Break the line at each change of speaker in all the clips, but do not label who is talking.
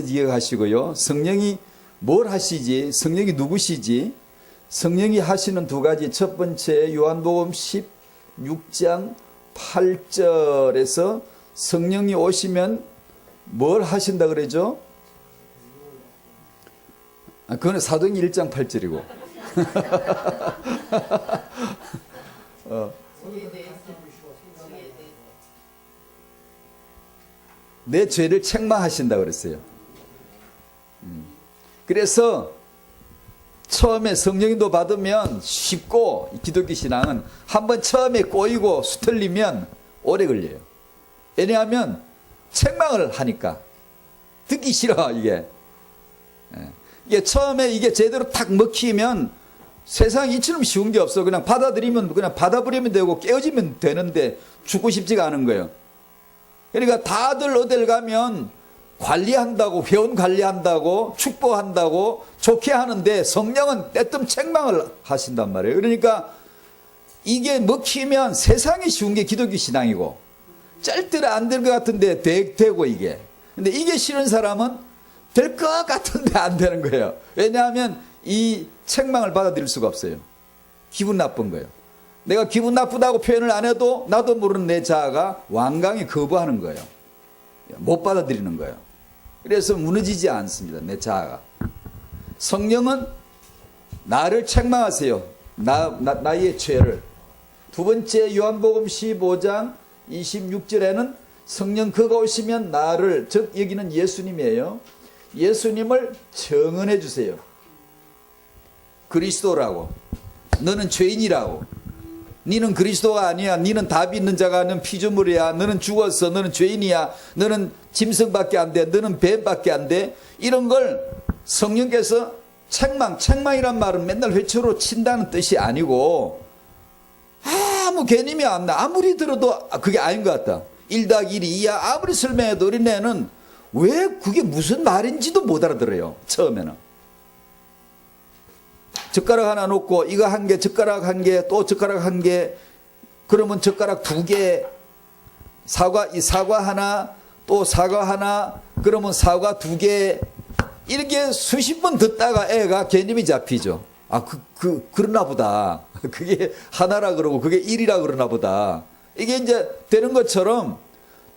기억하시고요. 성령이 뭘 하시지? 성령이 누구시지? 성령이 하시는 두 가지. 첫 번째 요한복음 16장 8절에서 성령이 오시면 뭘 하신다 그러죠? 그거는 사도행전 1장 8절이고 내 죄를 책망하신다 그랬어요. 그래서 처음에 성령인도 받으면 쉽고, 기독교 신앙은 한번 처음에 꼬이고 수틀리면 오래 걸려요. 왜냐하면 책망을 하니까 듣기 싫어. 이게 처음에 이게 제대로 탁 먹히면 세상에 이처럼 쉬운 게 없어. 그냥 받아들이면, 그냥 받아버리면 되고 깨어지면 되는데 죽고 싶지가 않은 거예요. 그러니까 다들 어딜 가면 관리한다고, 회원 관리한다고, 축복한다고 좋게 하는데 성령은 때뜸 책망을 하신단 말이에요. 그러니까 이게 먹히면 세상에 쉬운 게 기독교 신앙이고, 짤때로 안 될 것 같은데 되고 이게. 근데 이게 싫은 사람은 될 것 같은데 안 되는 거예요. 왜냐하면 이 책망을 받아들일 수가 없어요. 기분 나쁜 거예요. 내가 기분 나쁘다고 표현을 안 해도 나도 모르는 내 자아가 완강히 거부하는 거예요. 못 받아들이는 거예요. 그래서 무너지지 않습니다. 내 자아가. 성령은 나를 책망하세요. 나의 죄를. 두 번째 요한복음 15장 26절에는 성령 그가 오시면 나를, 즉 여기는 예수님이에요. 예수님을 증언해 주세요. 그리스도라고. 너는 죄인이라고. 너는 그리스도가 아니야. 너는 답이 있는 자가 아니면 피조물이야. 너는 죽었어. 너는 죄인이야. 너는 짐승밖에 안 돼. 너는 뱀밖에 안 돼. 이런 걸 성령께서 책망이란 말은 맨날 회초로 친다는 뜻이 아니고 아무 개념이 안 나. 아무리 들어도 그게 아닌 것 같다. 1 더하기 1이 2야. 아무리 설명해도 어린애는 왜 그게 무슨 말인지도 못 알아들어요. 처음에는. 젓가락 하나 놓고 이거 한 개, 젓가락 한 개, 또 젓가락 한 개, 그러면 젓가락 2개, 사과 하나, 또 사과 하나, 그러면 사과 2개, 이렇게 수십 번 듣다가 애가 개념이 잡히죠. 아, 그러나 보다. 그게 하나라 그러고 그게 1이라 그러나 보다. 이게 이제 되는 것처럼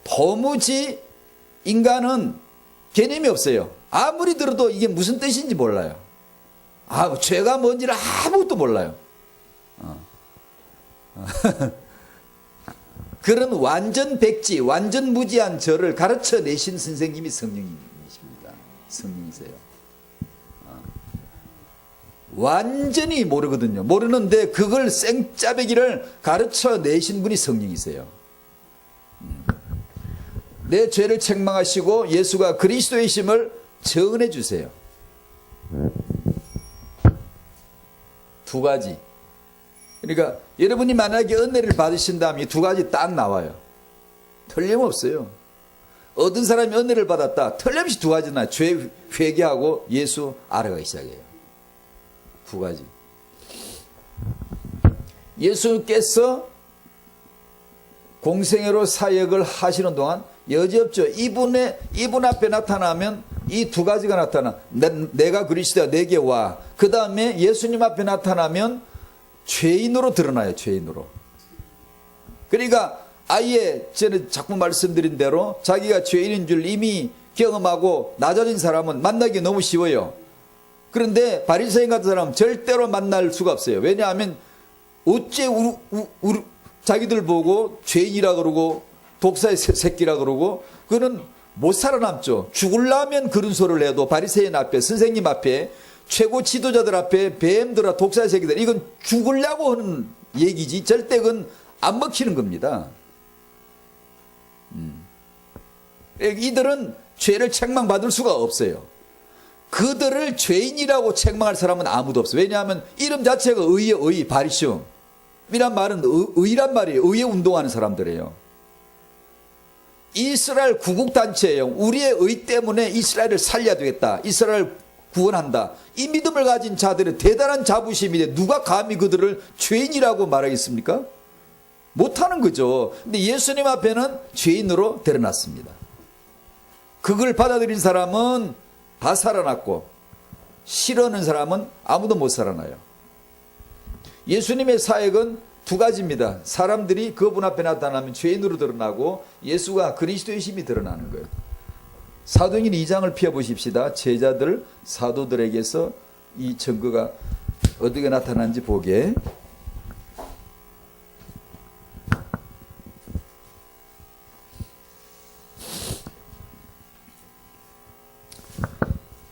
도무지 인간은 개념이 없어요. 아무리 들어도 이게 무슨 뜻인지 몰라요. 죄가 뭔지를 아무것도 몰라요. 그런 완전 백지, 완전 무지한 저를 가르쳐 내신 선생님이 성령님이십니다. 성령이세요. 완전히 모르거든요. 모르는데 그걸 생짜배기를 가르쳐 내신 분이 성령이세요. 내 죄를 책망하시고 예수가 그리스도이심을 증언해 주세요. 두 가지. 그러니까 여러분이 만약에 은혜를 받으신다면 이 두 가지 딱 나와요. 틀림없어요. 어떤 사람이 은혜를 받았다. 틀림없이 두 가지나 죄 회개하고 예수 알아가기 시작해요. 두 가지. 예수께서 공생애로 사역을 하시는 동안 여지없죠. 이분 앞에 나타나면 이 두 가지가 나타나. 내가 그리스도야, 내게 와. 그 다음에 예수님 앞에 나타나면 죄인으로 드러나요. 죄인으로. 그러니까 아예 저는 자꾸 말씀드린 대로 자기가 죄인인 줄 이미 경험하고 낮아진 사람은 만나기 너무 쉬워요. 그런데 바리새인 같은 사람은 절대로 만날 수가 없어요. 왜냐하면 어째 자기들 보고 죄인이라 그러고 독사의 새끼라 그러고 그는 못 살아남죠. 죽으려면 그런 소리를 해도 바리새인 앞에, 선생님 앞에, 최고 지도자들 앞에, 뱀들아, 독사의 새끼들, 이건 죽으려고 하는 얘기지 절대 그건 안 먹히는 겁니다. 이들은 죄를 책망받을 수가 없어요. 그들을 죄인이라고 책망할 사람은 아무도 없어요. 왜냐하면 이름 자체가 의, 바리시움. 이란 말은 의란 말이에요. 의에 운동하는 사람들이에요. 이스라엘 구국단체예요. 우리의 의 때문에 이스라엘을 살려야 되겠다. 이스라엘을 구원한다. 이 믿음을 가진 자들의 대단한 자부심인데 누가 감히 그들을 죄인이라고 말하겠습니까? 못하는 거죠. 근데 예수님 앞에는 죄인으로 드러났습니다. 그걸 받아들인 사람은 다 살아났고 싫어하는 사람은 아무도 못 살아나요. 예수님의 사역은 두 가지입니다. 사람들이 그분 앞에 나타나면 죄인으로 드러나고 예수가 그리스도의 힘이 드러나는 거예요. 사도행전 2장을 펴보십시다. 제자들 사도들에게서 이 증거가 어떻게 나타난지 보게.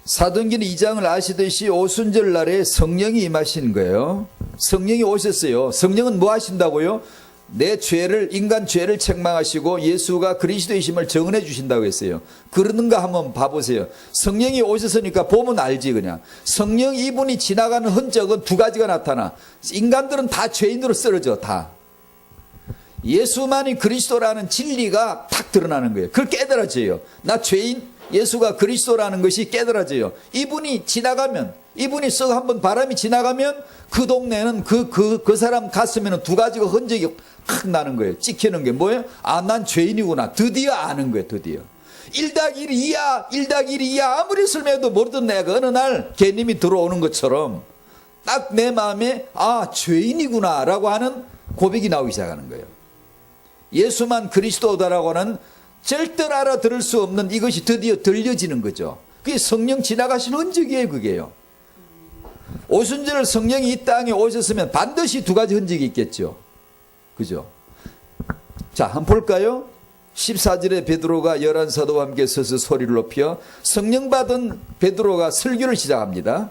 사도행전 2장을 아시듯이 오순절 날에 성령이 임하신 거예요. 성령이 오셨어요. 성령은 뭐 하신다고요? 내 죄를, 인간 죄를 책망하시고 예수가 그리스도의 힘을 증언해 주신다고 했어요. 그러는가 한번 봐보세요. 성령이 오셨으니까 보면 알지 그냥. 성령 이분이 지나가는 흔적은 두 가지가 나타나. 인간들은 다 죄인으로 쓰러져 다. 예수만이 그리스도라는 진리가 탁 드러나는 거예요. 그걸 깨달아져요. 나 죄인, 예수가 그리스도라는 것이 깨달아져요. 이분이 지나가면, 이분이 썩 한번 바람이 지나가면 그 동네는 그 사람 가슴에는 두 가지가 흔적이 확 나는 거예요. 찍히는 게 뭐예요? 아, 난 죄인이구나. 드디어 아는 거예요. 드디어. 1-1이 2야, 1-1이 2야. 아무리 설명해도 모르던 내가 어느 날 개님이 들어오는 것처럼 딱 내 마음에 아, 죄인이구나 라고 하는 고백이 나오기 시작하는 거예요. 예수만 그리스도다라고 하는 절대로 알아들을 수 없는 이것이 드디어 들려지는 거죠. 그게 성령 지나가신 흔적이에요. 그게요. 오순절 성령이 이 땅에 오셨으면 반드시 두 가지 흔적이 있겠죠. 그죠? 자, 한번 볼까요? 14절에 베드로가 11사도와 함께 서서 소리를 높여 성령 받은 베드로가 설교를 시작합니다.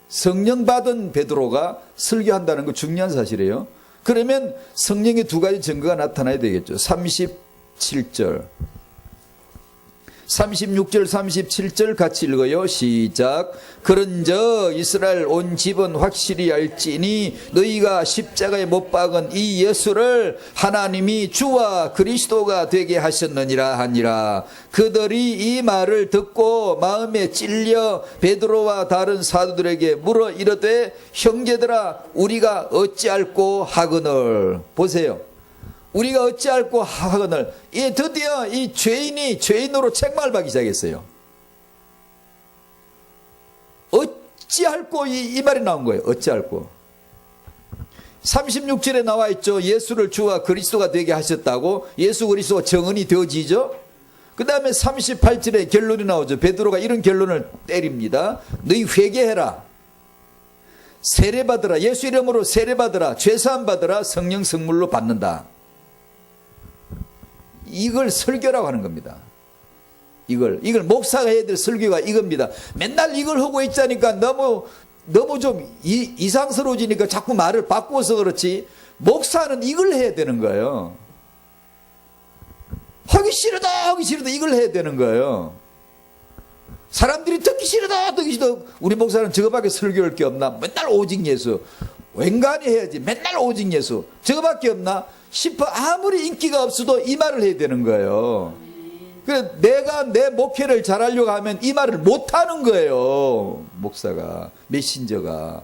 성령 받은 베드로가 설교한다는 거 중요한 사실이에요. 그러면 성령의 두 가지 증거가 나타나야 되겠죠. 37절, 36절, 37절 같이 읽어요. 시작. 그런저 이스라엘 온 집은 확실히 알지니 너희가 십자가에 못 박은 이 예수를 하나님이 주와 그리스도가 되게 하셨느니라 하니라. 그들이 이 말을 듣고 마음에 찔려 베드로와 다른 사도들에게 물어 이르되 형제들아 우리가 어찌할꼬 하거늘. 보세요. 우리가 어찌할꼬 하거늘. 드디어 이 죄인이 죄인으로 책망을 받기 시작했어요. 어찌할꼬 이 말이 나온 거예요. 어찌할꼬. 36절에 나와 있죠. 예수를 주와 그리스도가 되게 하셨다고. 예수 그리스도가 정언이 되어지죠. 그 다음에 38절에 결론이 나오죠. 베드로가 이런 결론을 때립니다. 너희 회개해라. 세례받으라. 예수 이름으로 세례받으라. 죄사함 받으라. 성령 성물로 받는다. 이걸 설교라고 하는 겁니다. 이걸 목사가 해야 될 설교가 이겁니다. 맨날 이걸 하고 있자니까 너무 좀 이상스러워지니까 자꾸 말을 바꾸어서 그렇지, 목사는 이걸 해야 되는 거예요. 하기 싫다 이걸 해야 되는 거예요. 사람들이 듣기 싫다 우리 목사는 저거밖에 설교할 게 없나? 맨날 오직 예수. 웬간히 해야지. 맨날 오직 예수. 저거밖에 없나 싶어. 아무리 인기가 없어도 이 말을 해야 되는 거예요. 그래, 내가 내 목회를 잘하려고 하면 이 말을 못하는 거예요. 목사가, 메신저가.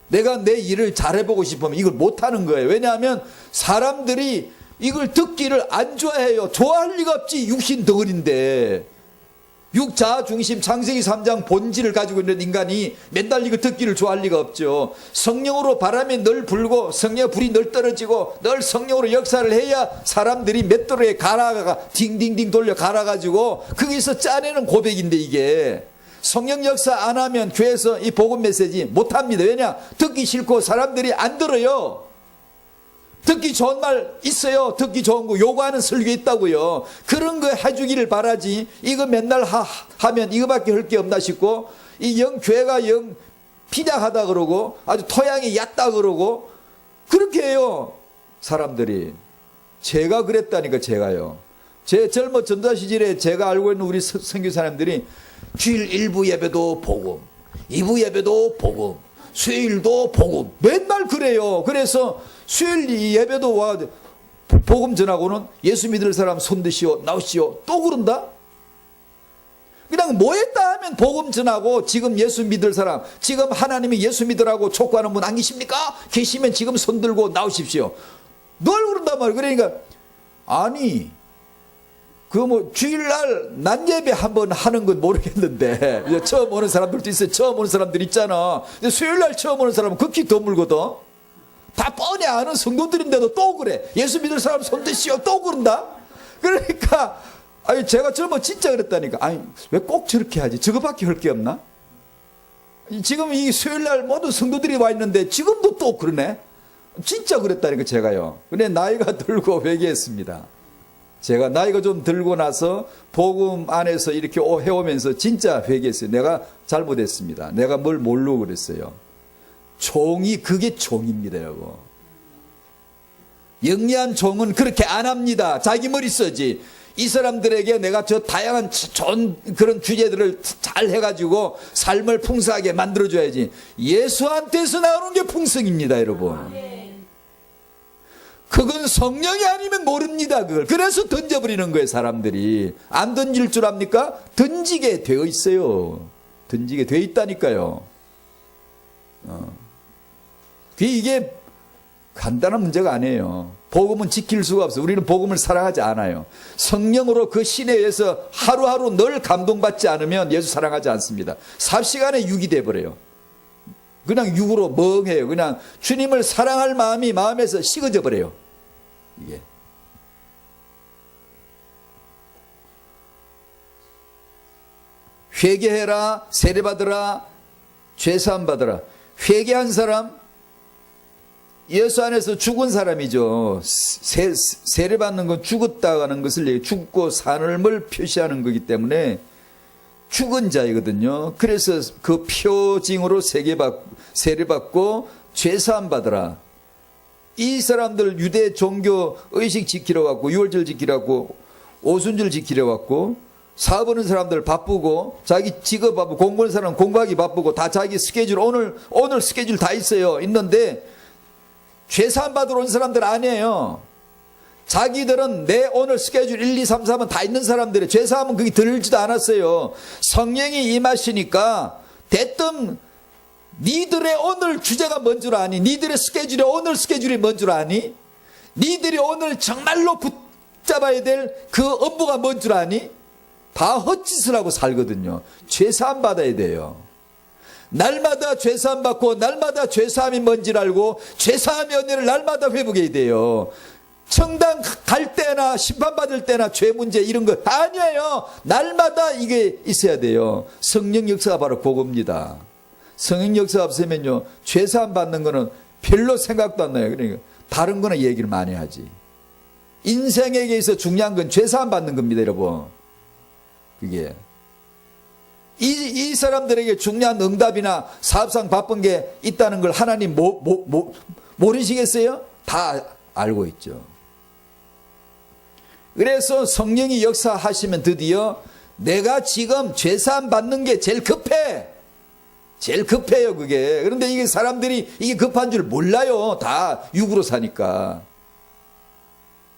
내가 내 일을 잘해보고 싶으면 이걸 못하는 거예요. 왜냐하면 사람들이 이걸 듣기를 안 좋아해요. 좋아할 리가 없지. 육신 덩어리인데. 육자 중심 창세기 3장 본질을 가지고 있는 인간이 맨날 이거 듣기를 좋아할 리가 없죠. 성령으로 바람이 늘 불고 성령의 불이 늘 떨어지고 늘 성령으로 역사를 해야 사람들이 맷돌에 갈아가 딩딩딩 돌려 갈아가지고 거기서 짜내는 고백인데, 이게 성령 역사 안 하면 교회에서 이 복음 메시지 못합니다. 왜냐? 듣기 싫고 사람들이 안 들어요. 듣기 좋은 말 있어요. 듣기 좋은 거 요구하는 설교 있다고요. 그런 거 해주기를 바라지. 이거 맨날 하면 이거밖에 할 게 없나 싶고, 이 교회가 피작하다 그러고 아주 토양이 얕다 그러고 그렇게 해요. 사람들이. 제가 그랬다니까. 제가요. 제 젊은 전도자 시절에 제가 알고 있는 우리 선교사님들이 주일 1부 예배도 복음, 2부 예배도 복음, 수요일도 복음, 맨날 그래요. 그래서 수요일 예배도 와 복음 전하고는 예수 믿을 사람 손드시오 나오시오 또 그런다. 그냥 뭐 했다 하면 복음 전하고, 지금 예수 믿을 사람, 지금 하나님이 예수 믿으라고 촉구하는 분 안 계십니까? 계시면 지금 손들고 나오십시오. 늘 그런단 말이에요. 그러니까 아니 주일날 낮 예배 한번 하는 건 모르겠는데, 처음 오는 사람들도 있어요. 처음 오는 사람들 있잖아. 근데 수요일날 처음 오는 사람은 극히 드물거든. 다 뻔히 아는 성도들인데도 또 그래. 예수 믿을 사람 손 드시오. 또 그런다? 그러니까, 제가 젊어 진짜 그랬다니까. 왜 꼭 저렇게 하지? 저거밖에 할 게 없나? 지금 이 수요일날 모든 성도들이 와 있는데 지금도 또 그러네? 진짜 그랬다니까, 제가요. 근데 나이가 들고 회개했습니다. 제가 나이가 좀 들고 나서 복음 안에서 이렇게 해오면서 진짜 회개했어요. 내가 잘못했습니다. 내가 뭘 모르고 그랬어요. 그게 종입니다, 여러분. 영리한 종은 그렇게 안 합니다. 자기 머리 쓰지. 이 사람들에게 내가 저 다양한 좋은 그런 주제들을 잘 해가지고 삶을 풍성하게 만들어줘야지. 예수한테서 나오는 게 풍성입니다, 여러분. 그건 성령이 아니면 모릅니다, 그걸. 그래서 던져버리는 거예요, 사람들이. 안 던질 줄 압니까? 던지게 되어 있어요. 던지게 되어 있다니까요. 이게 간단한 문제가 아니에요. 복음은 지킬 수가 없어요. 우리는 복음을 사랑하지 않아요. 성령으로 그 신에 의해서 하루하루 늘 감동받지 않으면 예수 사랑하지 않습니다. 삽시간에 육이 돼버려요. 그냥 육으로 멍해요. 그냥 주님을 사랑할 마음이 마음에서 식어져 버려요. 이게. 회개해라, 세례받으라, 죄사함 받으라. 회개한 사람, 예수 안에서 죽은 사람이죠. 세례받는 건 죽었다는 것을 얘기해요. 죽고 삶을 표시하는 거기 때문에 죽은 자이거든요. 그래서 그 표징으로 세례받고 죄사함 받으라. 이 사람들 유대 종교 의식 지키러 왔고, 유월절 지키러 왔고, 오순절 지키러 왔고, 사업하는 사람들 바쁘고, 자기 직업 바쁘고, 공부하는 사람 공부하기 바쁘고, 다 자기 스케줄, 오늘 스케줄 다 있어요. 있는데 죄사함 받으러 온 사람들 아니에요. 자기들은 내 오늘 스케줄 1, 2, 3, 4은 다 있는 사람들이 죄사함은 그게 들지도 않았어요. 성령이 임하시니까 대뜸 니들의 오늘 주제가 뭔 줄 아니? 니들의 스케줄이 오늘 스케줄이 뭔 줄 아니? 니들이 오늘 정말로 붙잡아야 될 그 업무가 뭔 줄 아니? 다 헛짓을 하고 살거든요. 죄사함 받아야 돼요. 날마다 죄사함 받고 날마다 죄사함이 뭔지를 알고 죄사함의 은혜를 날마다 회복해야 돼요. 청당 갈 때나 심판받을 때나 죄 문제 이런 거 아니에요. 날마다 이게 있어야 돼요. 성령 역사가 바로 그겁니다. 성령 역사가 없으면요, 죄사함 받는 거는 별로 생각도 안 나요. 그러니까 다른 거는 얘기를 많이 하지. 인생에게 있어 중요한 건 죄사함 받는 겁니다, 여러분. 그게 이 사람들에게 중요한 응답이나 사업상 바쁜 게 있다는 걸 하나님 모르시겠어요? 다 알고 있죠. 그래서 성령이 역사하시면 드디어 내가 지금 죄사함 받는 게 제일 급해. 제일 급해요, 그게. 그런데 이게 사람들이 이게 급한 줄 몰라요. 다 육으로 사니까.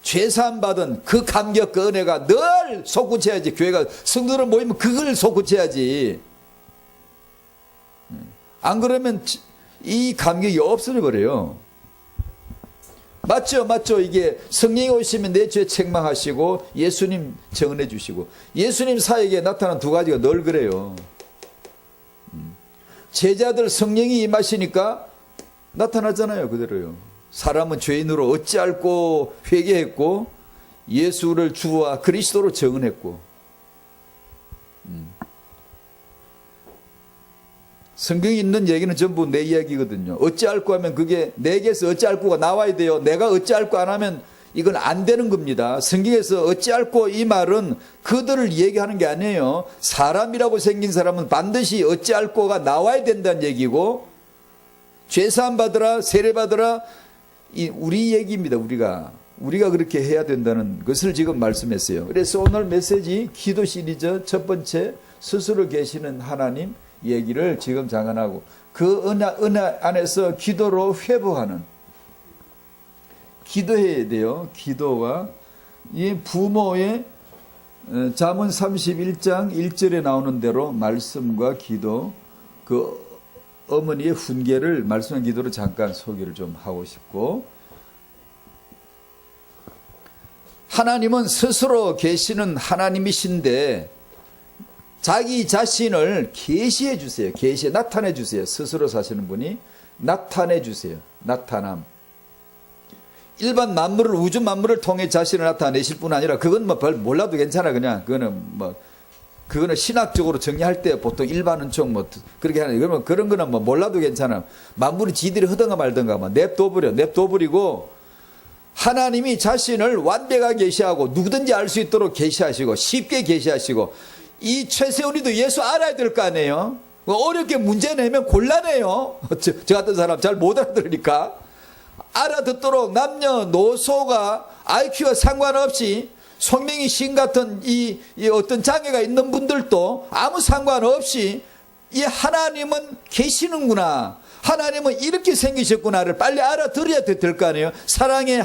죄사함 받은 그 감격, 그 은혜가 늘 솟구쳐야지. 교회가 성도들 모이면 그걸 솟구쳐야지. 안 그러면 이 감격이 없어져 버려요. 맞죠, 맞죠. 이게 성령이 오시면 내 죄 책망하시고 예수님 정언해 주시고, 예수님 사역에 나타난 두 가지가 늘 그래요. 제자들 성령이 임하시니까 나타나잖아요, 그대로요. 사람은 죄인으로 어찌할꼬 회개했고 예수를 주와 그리스도로 정언했고. 성경에 있는 얘기는 전부 내 이야기거든요. 어찌할꼬 하면 그게 내게서 어찌할꼬가 나와야 돼요. 내가 어찌할꼬 안 하면 이건 안 되는 겁니다. 성경에서 어찌할꼬 이 말은 그들을 얘기하는 게 아니에요. 사람이라고 생긴 사람은 반드시 어찌할꼬가 나와야 된다는 얘기고, 죄사함 받으라, 세례 받으라, 우리 얘기입니다. 우리가 그렇게 해야 된다는 것을 지금 말씀했어요. 그래서 오늘 메시지 기도 시리즈 첫 번째, 스스로 계시는 하나님 얘기를 지금 장언하고, 그 은혜 안에서 기도로 회복하는, 기도해야 돼요. 기도가 이 부모의 잠언 31장 1절에 나오는 대로 말씀과 기도, 그 어머니의 훈계를 말씀한 기도로 잠깐 소개를 좀 하고 싶고, 하나님은 스스로 계시는 하나님이신데 자기 자신을 계시해 주세요. 나타내 주세요. 스스로 사시는 분이 나타내 주세요. 나타남. 일반 만물을, 우주 만물을 통해 자신을 나타내실 뿐 아니라, 그건 뭐 별 몰라도 괜찮아. 그냥 그거는 신학적으로 정리할 때 보통 일반은 좀 그렇게 하는, 그러면 그런 거는 몰라도 괜찮아. 만물이 지들이 하든가 말든가 냅둬버리고, 하나님이 자신을 완벽하게 계시하고 누구든지 알 수 있도록 계시하시고 쉽게 계시하시고, 이 최세훈이도 예수 알아야 될 거 아니에요. 어렵게 문제 내면 곤란해요. 저 같은 사람 잘 못 알아들으니까. 알아듣도록 남녀노소가 IQ와 상관없이, 송명희 신 같은 이 어떤 장애가 있는 분들도 아무 상관없이 이 하나님은 계시는구나, 하나님은 이렇게 생기셨구나를 빨리 알아들어야 될 거 아니에요. 사랑의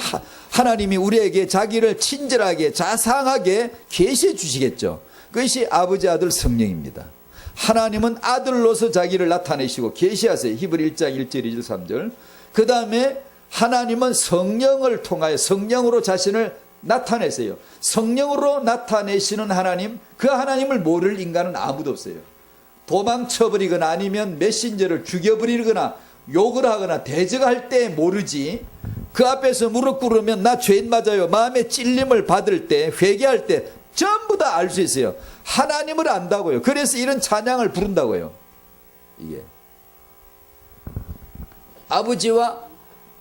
하나님이 우리에게 자기를 친절하게 자상하게 계시해 주시겠죠. 그것이 아버지, 아들, 성령입니다. 하나님은 아들로서 자기를 나타내시고 계시하세요. 히브리 1장 1절 2절 3절. 그 다음에 하나님은 성령을 통하여 성령으로 자신을 나타내세요. 성령으로 나타내시는 하나님, 그 하나님을 모를 인간은 아무도 없어요. 도망쳐버리거나 아니면 메신저를 죽여버리거나 욕을 하거나 대적할 때 모르지, 그 앞에서 무릎 꿇으면 나 죄인 맞아요, 마음의 찔림을 받을 때, 회개할 때 전부 다 알 수 있어요. 하나님을 안다고요. 그래서 이런 찬양을 부른다고요. 이게 아버지와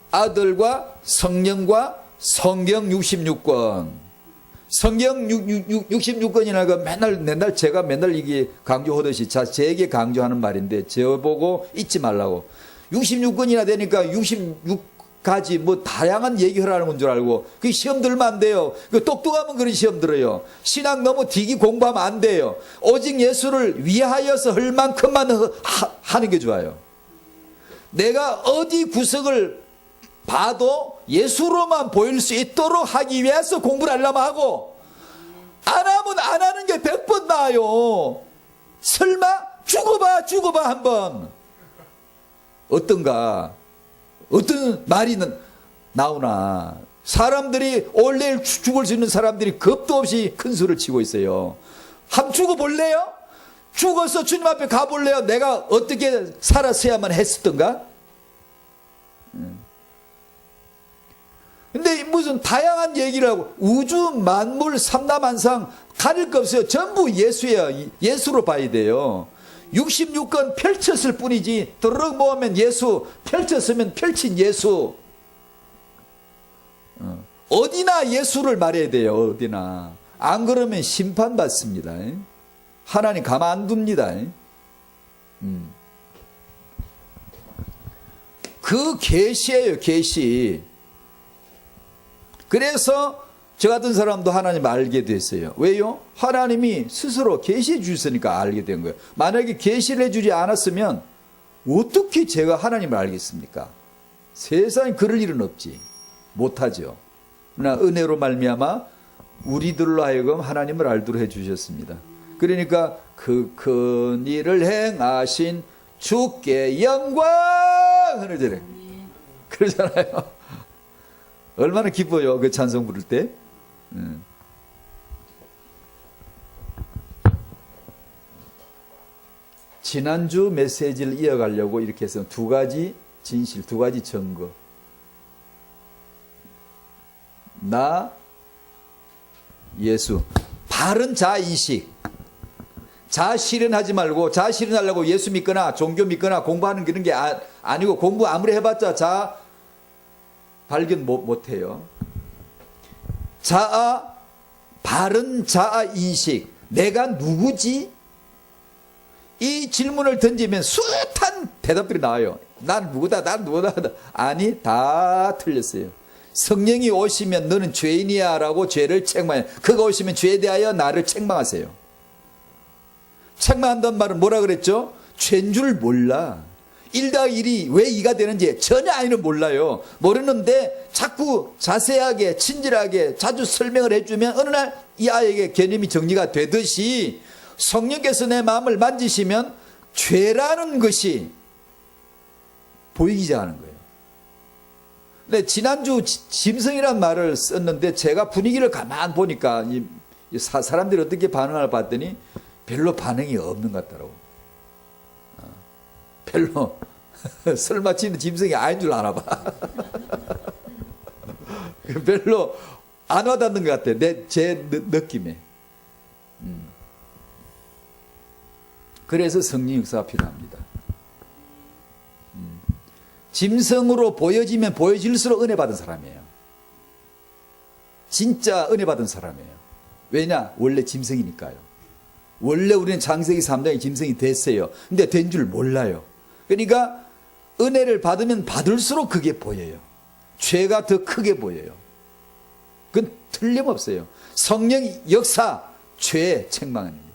아들과 성령과 성경 66권. 성경 66권이나 맨날 제가 맨날 이게 강조하듯이 제게 강조하는 말인데, 저보고 잊지 말라고. 66권이나 되니까 66가지 다양한 얘기하라는 건 줄 알고 그 시험 들면 안 돼요. 그 똑똑하면 그런 시험 들어요. 신앙 너무 디기 공부하면 안 돼요. 오직 예수를 위하여서 할 만큼만 하는 게 좋아요. 내가 어디 구석을 봐도 예수로만 보일 수 있도록 하기 위해서 공부를 하려면 하고, 안 하면 안 하는 게 100번 나아요. 설마 죽어봐 한번. 어떤 말이 나오나. 사람들이 원래 죽을 수 있는 사람들이 겁도 없이 큰 소리를 치고 있어요. 한번 죽어볼래요? 죽어서 주님 앞에 가볼래요? 내가 어떻게 살았어야만 했었던가? 근데 무슨 다양한 얘기를 하고, 우주 만물 삼라만상 가릴 거 없어요. 전부 예수예요. 예수로 봐야 돼요. 66권 펼쳤을 뿐이지, 드르륵 모으면 예수, 펼쳤으면 펼친 예수. 어디나 예수를 말해야 돼요. 어디나. 안 그러면 심판받습니다. 하나님 가만 안 둡니다. 그 계시예요. 계시. 그래서 저 같은 사람도 하나님 알게 됐어요. 왜요? 하나님이 스스로 계시해 주셨으니까 알게 된 거예요. 만약에 계시를 해주지 않았으면 어떻게 제가 하나님을 알겠습니까? 세상에 그럴 일은 없지. 못하죠. 그러나 은혜로 말미암아 우리들로 하여금 하나님을 알도록 해주셨습니다. 그러니까 그 큰 일을 행하신 주께 영광 하늘들에 그러잖아요. 얼마나 기뻐요, 그 찬송 부를 때. 지난주 메시지를 이어가려고 이렇게 해서 두 가지 진실, 두 가지 증거. 나, 예수. 바른 자인식. 자 실현하지 말고, 자 실현하려고 예수 믿거나 종교 믿거나 공부하는 그런 게 아니고, 공부 아무리 해봤자 자 발견 못해요. 자아, 바른 자아 인식. 내가 누구지? 이 질문을 던지면 숱한 대답들이 나와요. 난 누구다, 난 누구다. 아니, 다 틀렸어요. 성령이 오시면 너는 죄인이야 라고 죄를 책망해요. 그가 오시면 죄에 대하여 나를 책망하세요. 책망한다는 말은 뭐라 그랬죠? 죄인 줄 몰라. 1+1이 왜 2가 되는지 전혀 아이는 몰라요. 모르는데 자꾸 자세하게 친절하게 자주 설명을 해주면 어느 날 이 아이에게 개념이 정리가 되듯이 성령께서 내 마음을 만지시면 죄라는 것이 보이기 시작하는 거예요. 근데 지난주 짐승이란 말을 썼는데 제가 분위기를 가만 보니까 사람들이 어떻게 반응을 봤더니 별로 반응이 없는 것 같더라고. 별로 설마 지는 짐승이 아닌 줄 알아 봐. 별로 안 와닿는 것 같아. 제 느낌에. 그래서 성령 역사가 필요합니다. 짐승으로 보여지면 보여질수록 은혜 받은 사람이에요. 진짜 은혜 받은 사람이에요. 왜냐? 원래 짐승이니까요. 원래 우리는 창세기 3장에 짐승이 됐어요. 근데 된 줄 몰라요. 그러니까 은혜를 받으면 받을수록 그게 보여요. 죄가 더 크게 보여요. 그건 틀림없어요. 성령 역사, 죄 책망합니다.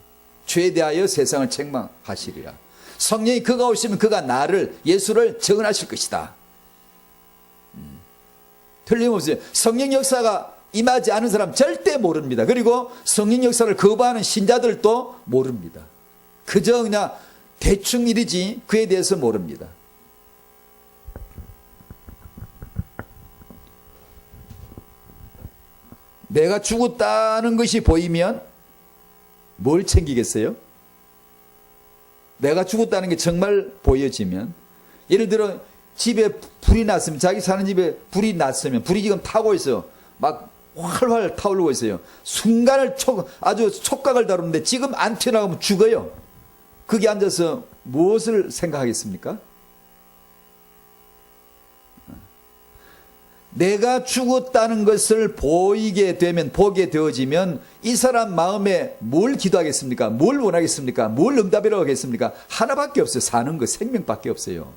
죄에 대하여 세상을 책망하시리라. 성령이 그가 오시면 그가 나를, 예수를 정언하실 것이다. 틀림없어요. 성령 역사가 임하지 않은 사람 절대 모릅니다. 그리고 성령 역사를 거부하는 신자들도 모릅니다. 그저 그냥 대충 이르지 그에 대해서 모릅니다. 내가 죽었다는 것이 보이면 뭘 챙기겠어요? 내가 죽었다는 게 정말 보여지면, 예를 들어 집에 불이 났으면, 자기 사는 집에 불이 났으면, 불이 지금 타고 있어요. 막 활활 타오르고 있어요. 순간을 아주 촉각을 다루는데 지금 안 튀어나가면 죽어요. 거기 앉아서 무엇을 생각하겠습니까? 내가 죽었다는 것을 보이게 되면, 보게 되어지면 이 사람 마음에 뭘 기도하겠습니까? 뭘 원하겠습니까? 뭘 응답이라고 하겠습니까? 하나밖에 없어요. 사는 거, 생명밖에 없어요.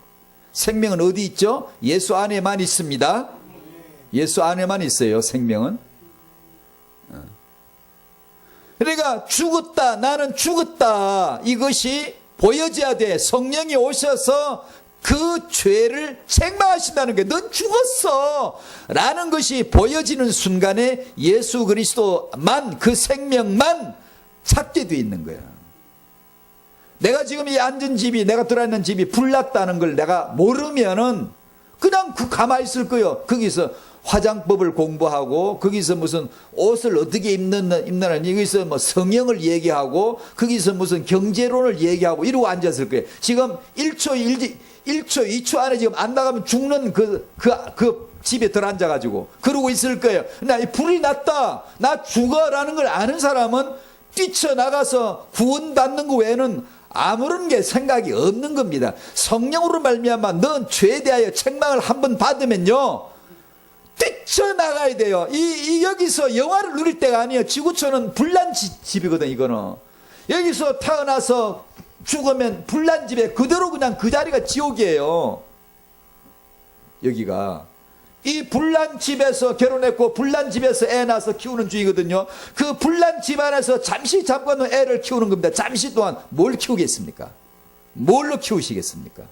생명은 어디 있죠? 예수 안에만 있습니다. 예수 안에만 있어요. 생명은. 그러니까 죽었다, 나는 죽었다, 이것이 보여져야 돼. 성령이 오셔서 그 죄를 책망하신다는 게, 넌 죽었어 라는 것이 보여지는 순간에 예수 그리스도만, 그 생명만 찾게 돼 있는 거야. 내가 지금 이 앉은 집이, 내가 들어있는 집이 불났다는 걸 내가 모르면은 그냥 가만히 있을 거예요. 거기서 화장법을 공부하고, 거기서 무슨 옷을 어떻게 입느냐, 여기서 뭐 성형을 얘기하고, 거기서 무슨 경제론을 얘기하고 이러고 앉았을 거예요. 지금 1초, 2초 안에 지금 안 나가면 죽는 그 집에 들어앉아가지고 그러고 있을 거예요. 나 불이 났다, 나 죽어라는 걸 아는 사람은 뛰쳐나가서 구원받는 거 외에는 아무런 게 생각이 없는 겁니다. 성령으로 말미암아 넌 죄에 대하여 책망을 한번 받으면요, 뛰쳐나가야 돼요. 여기서 영화를 누릴 때가 아니에요. 지구촌은 불난 집이거든. 이거는 여기서 태어나서 죽으면 불난 집에 그대로 그냥 그 자리가 지옥이에요. 여기가 이 불난 집에서 결혼했고 불난 집에서 애 낳아서 키우는 주의거든요. 그 불난 집안에서 잠깐 애를 키우는 겁니다. 잠시 동안 뭘 키우겠습니까? 뭘로 키우시겠습니까?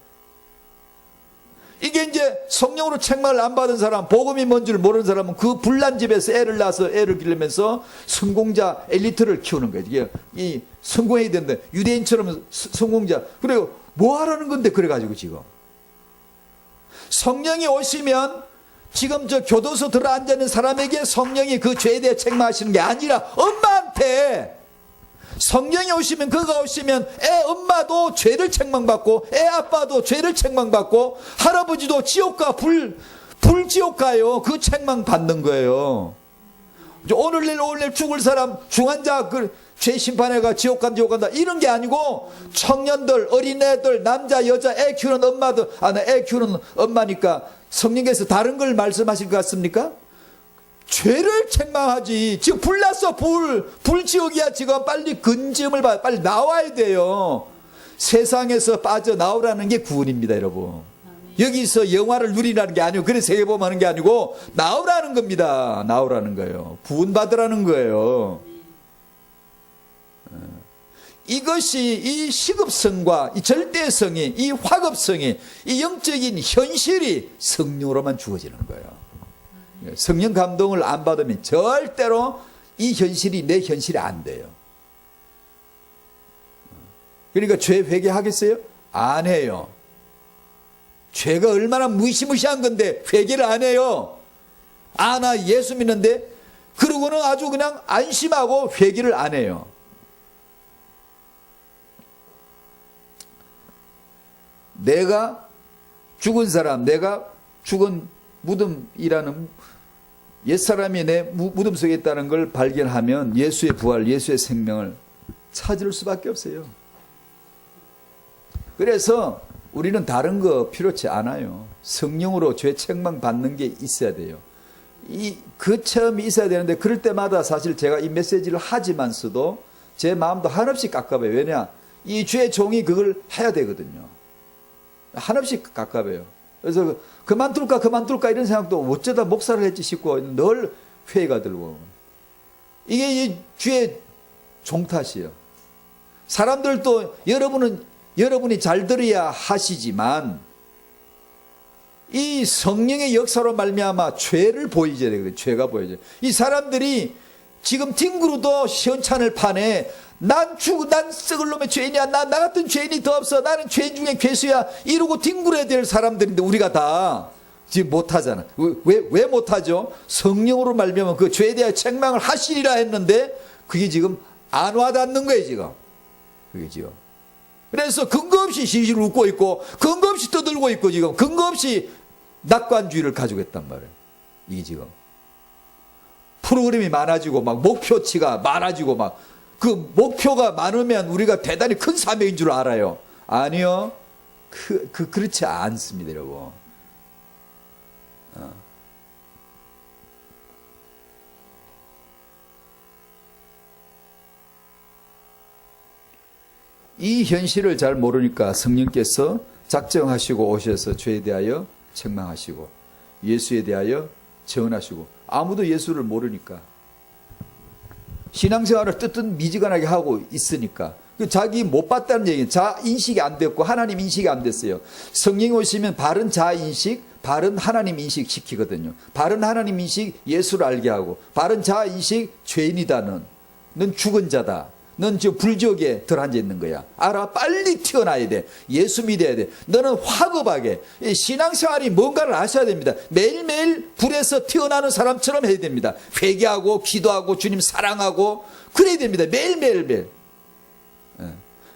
이게 이제 성령으로 책망을 안 받은 사람, 복음이 뭔 줄 모르는 사람은 그 불난 집에서 애를 낳아서 애를 기르면서 성공자 엘리트를 키우는 거예요. 이게 이 성공해야 되는데 유대인처럼 성공자. 그리고 뭐 하라는 건데 그래가지고 지금 성령이 오시면 지금 저 교도소 들어 앉아 있는 사람에게 성령이 그 죄에 대해 책망하시는 게 아니라 엄마한테 성령이 오시면, 그가 오시면 애 엄마도 죄를 책망받고 애 아빠도 죄를 책망받고 할아버지도 지옥가 불지옥 가요. 그 책망받는 거예요. 오늘 죽을 사람 중환자 죄 심판해가 지옥 간다 이런 게 아니고, 청년들, 어린애들, 남자 여자 애 키우는 엄마들, 애 키우는 엄마니까 성령께서 다른 걸 말씀하실 것 같습니까? 죄를 책망하지. 지금 불났어. 불지옥이야. 지금 빨리 근심을 받아. 빨리 나와야 돼요. 세상에서 빠져나오라는 게 구원입니다, 여러분. 여기서 영화를 누리라는 게 아니고, 그래 세계보험하는 게 아니고 나오라는 겁니다. 나오라는 거예요. 구원받으라는 거예요. 이것이, 이 시급성과 이 절대성이, 이 화급성이, 이 영적인 현실이 성령으로만 주어지는 거예요. 성령 감동을 안 받으면 절대로 이 현실이 내 현실이 안 돼요. 그러니까 죄 회개하겠어요? 안 해요. 죄가 얼마나 무시무시한 건데 회개를 안 해요. 아, 나 예수 믿는데, 그러고는 아주 그냥 안심하고 회개를 안 해요. 내가 죽은 사람, 내가 죽은 무덤이라는 옛사람이 내 무덤 속에 있다는 걸 발견하면 예수의 부활, 예수의 생명을 찾을 수밖에 없어요. 그래서 우리는 다른 거 필요치 않아요. 성령으로 죄 책망 받는 게 있어야 돼요. 그 체험이 있어야 되는데, 그럴 때마다 사실 제가 이 메시지를 하지만서도 제 마음도 한없이 깝깝해요. 왜냐? 이 죄의 종이 그걸 해야 되거든요. 한없이 깝깝해요. 그래서 그만둘까 이런 생각도 어쩌다 목사를 했지 싶고 늘 회의가 들고. 이게 이 죄의 종 탓이에요. 사람들도 여러분이 잘 들어야 하시지만 이 성령의 역사로 말미암아 죄를 보이져야 되거든요. 죄가 보여져요. 이 사람들이 지금 뒹구르도 시원찮을 판에 난 썩을 놈의 죄인이야. 나 같은 죄인이 더 없어. 나는 죄인 중에 괴수야. 이러고 뒹굴어야 될 사람들인데 우리가 다 지금 못하잖아. 왜 못하죠? 성령으로 말미암아 그 죄에 대한 책망을 하시리라 했는데 그게 지금 안 와닿는 거예요, 지금. 그게 지금. 그래서 근거 없이 시시를 웃고 있고 근거 없이 떠들고 있고 지금 근거 없이 낙관주의를 가지고 있단 말이에요. 이게 지금. 프로그램이 많아지고 막 목표치가 많아지고 막 그 목표가 많으면 우리가 대단히 큰 사명인 줄 알아요. 아니요. 그렇지 않습니다, 여러분. 이 현실을 잘 모르니까 성령께서 작정하시고 오셔서 죄에 대하여 책망하시고 예수에 대하여 재언하시고, 아무도 예수를 모르니까 신앙생활을 뜨뜻미지근하게 하고 있으니까 자기 못 봤다는 얘기는 자 인식이 안 됐고 하나님 인식이 안 됐어요. 성령이 오시면 바른 자 인식, 바른 하나님 인식 시키거든요. 바른 하나님 인식 예수를 알게 하고, 바른 자 인식 죄인이다. 넌 죽은 자다. 넌 지금 불지옥에 들어앉아 있는 거야. 알아? 빨리 튀어나야 돼. 예수 믿어야 돼. 너는 화급하게. 신앙생활이 뭔가를 아셔야 됩니다. 매일매일 불에서 튀어나오는 사람처럼 해야 됩니다. 회개하고 기도하고 주님 사랑하고 그래야 됩니다. 매일매일.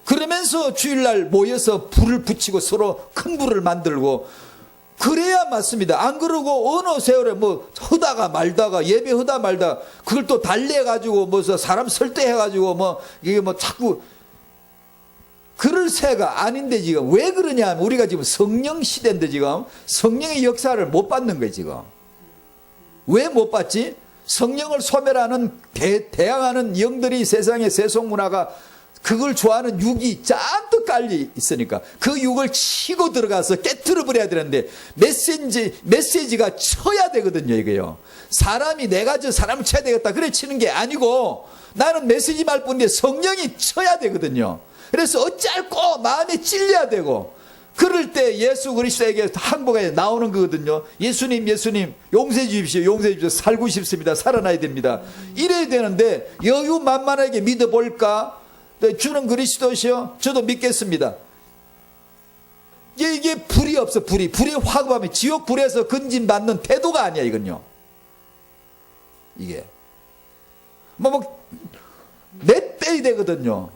그러면서 주일날 모여서 불을 붙이고 서로 큰 불을 만들고 그래야 맞습니다. 안 그러고 어느 세월에 뭐 하다가 말다가 예배 하다 말다가 그걸 또 달래가지고 뭐 사람 설득해가지고 뭐 이게 뭐 자꾸 그럴 새가 아닌데 지금 왜 그러냐 하면 우리가 지금 성령 시대인데 지금 성령의 역사를 못 받는 거예요 지금. 왜 못 받지? 성령을 소멸하는 대항하는 영들이 세상의 세속문화가 그걸 좋아하는 육이 잔뜩 깔려 있으니까 그 육을 치고 들어가서 깨트려 버려야 되는데 메시지가 쳐야 되거든요 이거요. 사람이 내가 저 사람을 쳐야 되겠다 그래 치는 게 아니고 나는 메시지 말 뿐인데 성령이 쳐야 되거든요. 그래서 어찌할꼬 마음에 찔려야 되고 그럴 때 예수 그리스도에게 항복에 나오는 거거든요. 예수님 용서해 주십시오. 살고 싶습니다. 살아나야 됩니다. 이래야 되는데 여유 만만하게 믿어볼까? 주는 그리스도시요 저도 믿겠습니다. 이게 불이 없어. 불이 화급하면 지옥 불에서 건진받는 태도가 아니야 이건요. 이게 몇 배이 되거든요.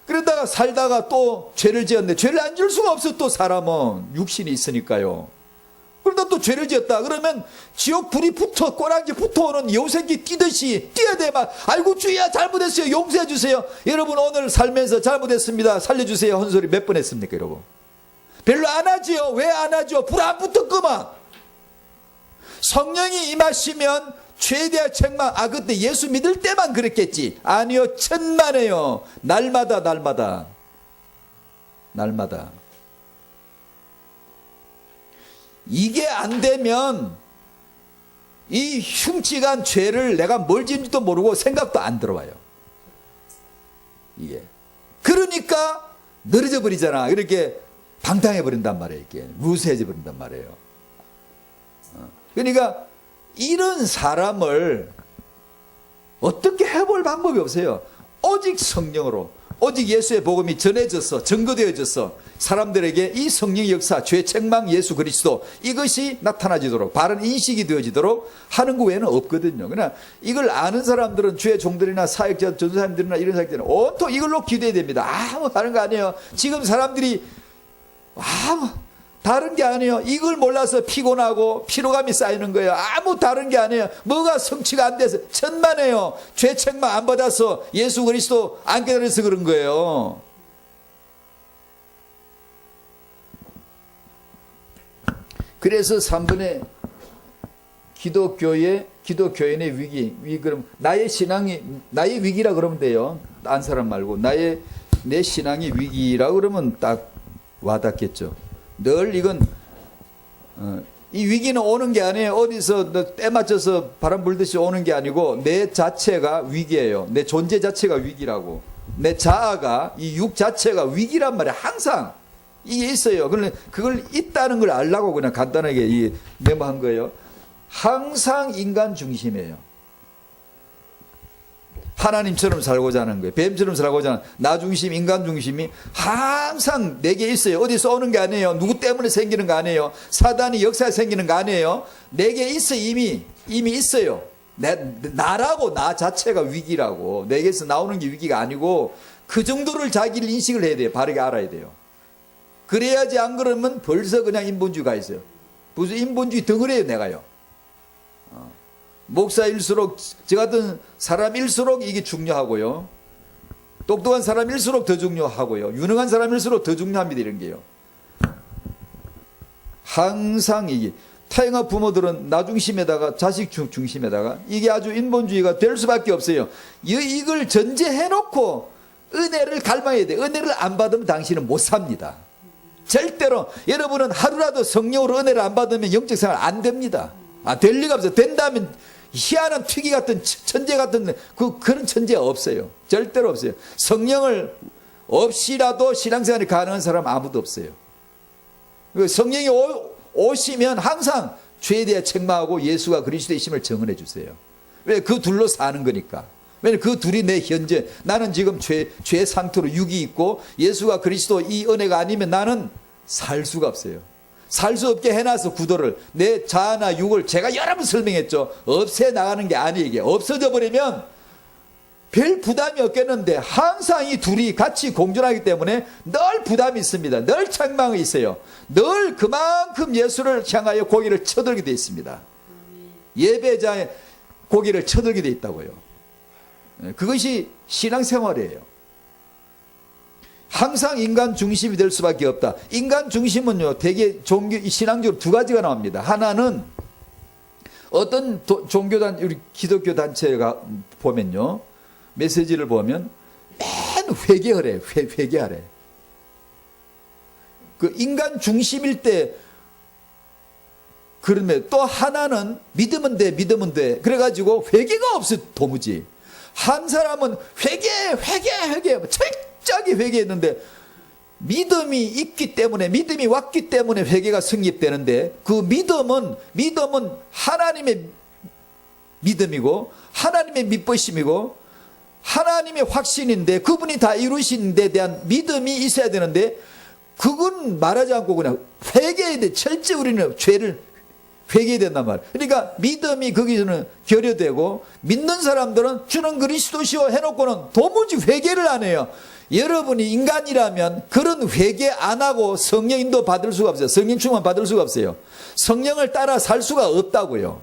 그러다가 살다가 또 죄를 지었는데 죄를 안 지을 수가 없어. 또 사람은 육신이 있으니까요. 그러다 또 죄를 지었다 그러면 지옥 불이 꼬랑지 붙어오는 여우새끼 뛰듯이 뛰어야 돼. 막 아이고 주야 잘못했어요 용서해 주세요. 여러분 오늘 살면서 잘못했습니다 살려주세요 한 소리 몇 번 했습니까 여러분? 별로 안 하지요. 왜 안 하죠? 불 안 붙었구만. 성령이 임하시면 죄에 대한 책망 그때 예수 믿을 때만 그랬겠지. 아니요 천만에요. 날마다 이게 안 되면 이 흉측한 죄를 내가 뭘 지은지도 모르고 생각도 안 들어와요. 이게 그러니까 늘어져 버리잖아. 이렇게 방탕해 버린단 말이에요. 이게 루스해져 버린단 말이에요. 그러니까 이런 사람을 어떻게 해볼 방법이 없어요. 오직 성령으로, 오직 예수의 복음이 전해져서 증거되어져서 사람들에게 이 성령의 역사, 죄 책망 예수 그리스도 이것이 나타나지도록 바른 인식이 되어지도록 하는 것 외에는 없거든요. 그러나 이걸 아는 사람들은 주의 종들이나 사역자, 전도사님들이나 이런 사람들은 온통 이걸로 기도해야 됩니다. 아무 다른 거 아니에요. 지금 사람들이 아무 다른 게 아니에요. 이걸 몰라서 피곤하고 피로감이 쌓이는 거예요. 아무 다른 게 아니에요. 뭐가 성취가 안 돼서 천만에요. 죄 책망 안 받아서 예수 그리스도 안 깨달아서 그런 거예요. 그래서 3번에 기독교인의 위기 그럼 나의 신앙이 나의 위기라 그러면 돼요. 딴 사람 말고 내 신앙이 위기라 그러면 딱 와닿겠죠. 늘 이건 이 위기는 오는 게 아니에요. 어디서 때 맞춰서 바람 불듯이 오는 게 아니고 내 자체가 위기예요. 내 존재 자체가 위기라고. 내 자아가 이 육 자체가 위기란 말이에요. 항상 이게 있어요. 그런데 그걸 있다는 걸 알라고 그냥 간단하게 메모한 거예요. 항상 인간 중심이에요. 하나님처럼 살고자 하는 거예요. 뱀처럼 살고자 하는 나 중심, 인간 중심이 항상 내게 있어요. 어디서 오는 게 아니에요. 누구 때문에 생기는 거 아니에요. 사단이 역사에 생기는 거 아니에요. 내게 있어 이미 있어요. 나라고 나 자체가 위기라고. 내게서 나오는 게 위기가 아니고 그 정도를 자기를 인식을 해야 돼요. 바르게 알아야 돼요. 그래야지 안 그러면 벌써 그냥 인본주의가 있어요. 무슨 인본주의 덩어리예요 내가요. 목사일수록 저 같은 사람일수록 이게 중요하고요. 똑똑한 사람일수록 더 중요하고요. 유능한 사람일수록 더 중요합니다. 이런 게요. 항상 이게 타영아 부모들은 나 중심에다가 자식 중심에다가 이게 아주 인본주의가 될 수밖에 없어요. 이걸 전제해놓고 은혜를 갈망해야 돼. 은혜를 안 받으면 당신은 못 삽니다. 절대로 여러분은 하루라도 성령으로 은혜를 안 받으면 영적 생활 안 됩니다. 될 리가 없어요. 된다면 희한한 특이 같은 천재 같은 그런 천재 없어요. 절대로 없어요. 성령을 없이라도 신앙생활이 가능한 사람 아무도 없어요. 성령이 오시면 항상 죄에 대해 책망하고 예수가 그리스도의 이심을 증언해 주세요. 왜? 그 둘로 사는 거니까. 왜냐면 그 둘이 내 현재 나는 지금 죄 상태로 육이 있고 예수가 그리스도 이 은혜가 아니면 나는 살 수가 없어요. 살 수 없게 해놔서 구도를 내 자아나 육을 제가 여러 번 설명했죠. 없애 나가는 게 아니에요. 이게 없어져 버리면 별 부담이 없겠는데 항상 이 둘이 같이 공존하기 때문에 늘 부담이 있습니다. 늘 책망이 있어요. 늘 그만큼 예수를 향하여 고개를 쳐들게 되어 있습니다. 예배자의 고개를 쳐들게 되어 있다고요. 그것이 신앙생활이에요. 항상 인간 중심이 될 수밖에 없다. 인간 중심은요, 대개 신앙적으로 두 가지가 나옵니다. 하나는 어떤 우리 기독교 단체가 보면요, 메시지를 보면 맨 회개하래, 회개하래. 그 인간 중심일 때, 그러면 또 하나는 믿으면 돼. 그래가지고 회개가 없어, 도무지. 한 사람은 회개. 철저하게 회개했는데 믿음이 있기 때문에 믿음이 왔기 때문에 회개가 성립되는데 그 믿음은 하나님의 믿음이고 하나님의 믿으심이고 하나님의 확신인데 그분이 다 이루신 데 대한 믿음이 있어야 되는데 그건 말하지 않고 그냥 회개해야 돼. 철저히 우리는 죄를 회개해야 된단 말이에요. 그러니까 믿음이 거기서는 결여되고 믿는 사람들은 주는 그리스도시오 해놓고는 도무지 회개를 안 해요. 여러분이 인간이라면 그런 회개 안 하고 성령 인도 받을 수가 없어요. 성령 충만 받을 수가 없어요. 성령을 따라 살 수가 없다고요.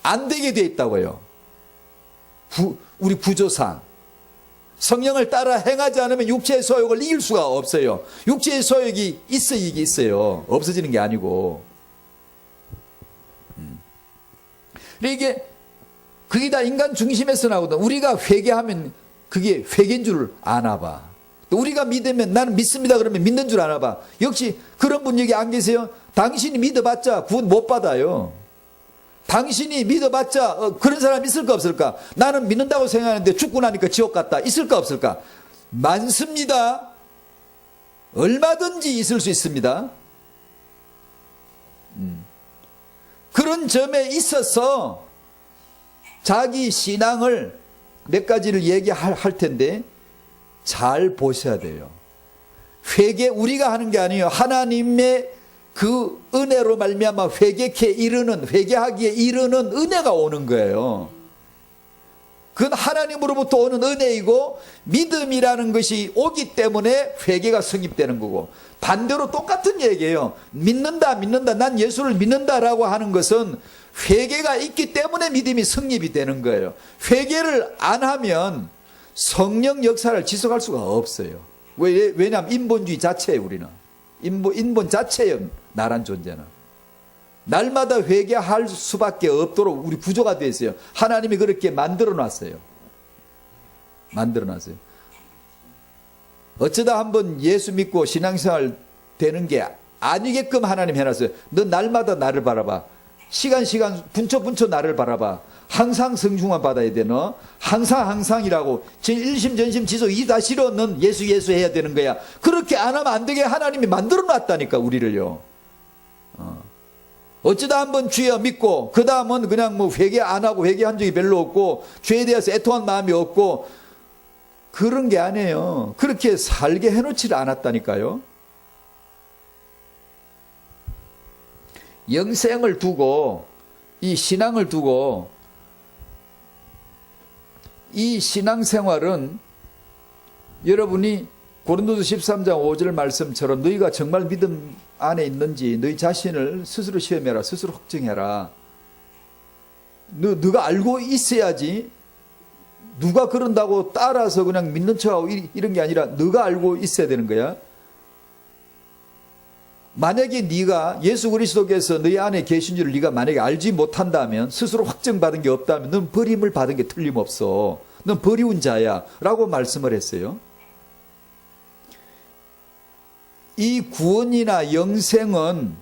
안 되게 돼 있다고요. 우리 구조상. 성령을 따라 행하지 않으면 육체의 소욕을 이길 수가 없어요. 육체의 소욕이 이게 있어요. 없어지는 게 아니고. 이게 그게 다 인간 중심에서 나오거든. 우리가 회개하면 그게 회개인 줄 아나 봐. 또 우리가 믿으면 나는 믿습니다 그러면 믿는 줄 아나 봐. 역시 그런 분 여기 안 계세요? 당신이 믿어봤자 구원 못 받아요. 당신이 믿어봤자 그런 사람 있을까 없을까? 나는 믿는다고 생각하는데 죽고 나니까 지옥 갔다. 있을까 없을까? 많습니다. 얼마든지 있을 수 있습니다. 그런 점에 있어서 자기 신앙을 몇 가지를 얘기할 텐데 잘 보셔야 돼요. 우리가 하는 게 아니에요. 하나님의 그 은혜로 말미암아 회개하기에 이르는 은혜가 오는 거예요. 그건 하나님으로부터 오는 은혜이고 믿음이라는 것이 오기 때문에 회개가 성립되는 거고, 반대로 똑같은 얘기예요. 믿는다 난 예수를 믿는다라고 하는 것은 회개가 있기 때문에 믿음이 성립이 되는 거예요. 회개를 안 하면 성령 역사를 지속할 수가 없어요. 왜냐하면 인본주의 자체예요. 우리는 인본 자체예요. 나란 존재는 날마다 회개할 수밖에 없도록 우리 구조가 되어 있어요. 하나님이 그렇게 만들어 놨어요. 어쩌다 한번 예수 믿고 신앙생활 되는 게 아니게끔 하나님 해놨어요. 너 날마다 나를 바라봐. 시간 분초 나를 바라봐. 항상 성중만 받아야 돼. 너 항상이라고 일심 전심 지속 이다 싫어. 넌 예수 해야 되는 거야. 그렇게 안 하면 안 되게 하나님이 만들어 놨다니까, 우리를요. 어쩌다 한번 주여 믿고 그 다음은 그냥 뭐 회개 안 하고 회개한 적이 별로 없고 죄에 대해서 애통한 마음이 없고 그런 게 아니에요. 그렇게 살게 해놓지를 않았다니까요. 영생을 두고 이 신앙을 두고 이 신앙생활은 여러분이 고린도서 13장 5절 말씀처럼 너희가 정말 믿음 안에 있는지 너희 자신을 스스로 시험해라. 스스로 확증해라. 너가 알고 있어야지. 누가 그런다고 따라서 그냥 믿는 척하고 이런 게 아니라 너가 알고 있어야 되는 거야. 만약에 네가 예수 그리스도께서 너희 안에 계신 줄을 네가 만약에 알지 못한다면, 스스로 확증받은 게 없다면 넌 버림을 받은 게 틀림없어. 넌 버리운 자야 라고 말씀을 했어요. 이 구원이나 영생은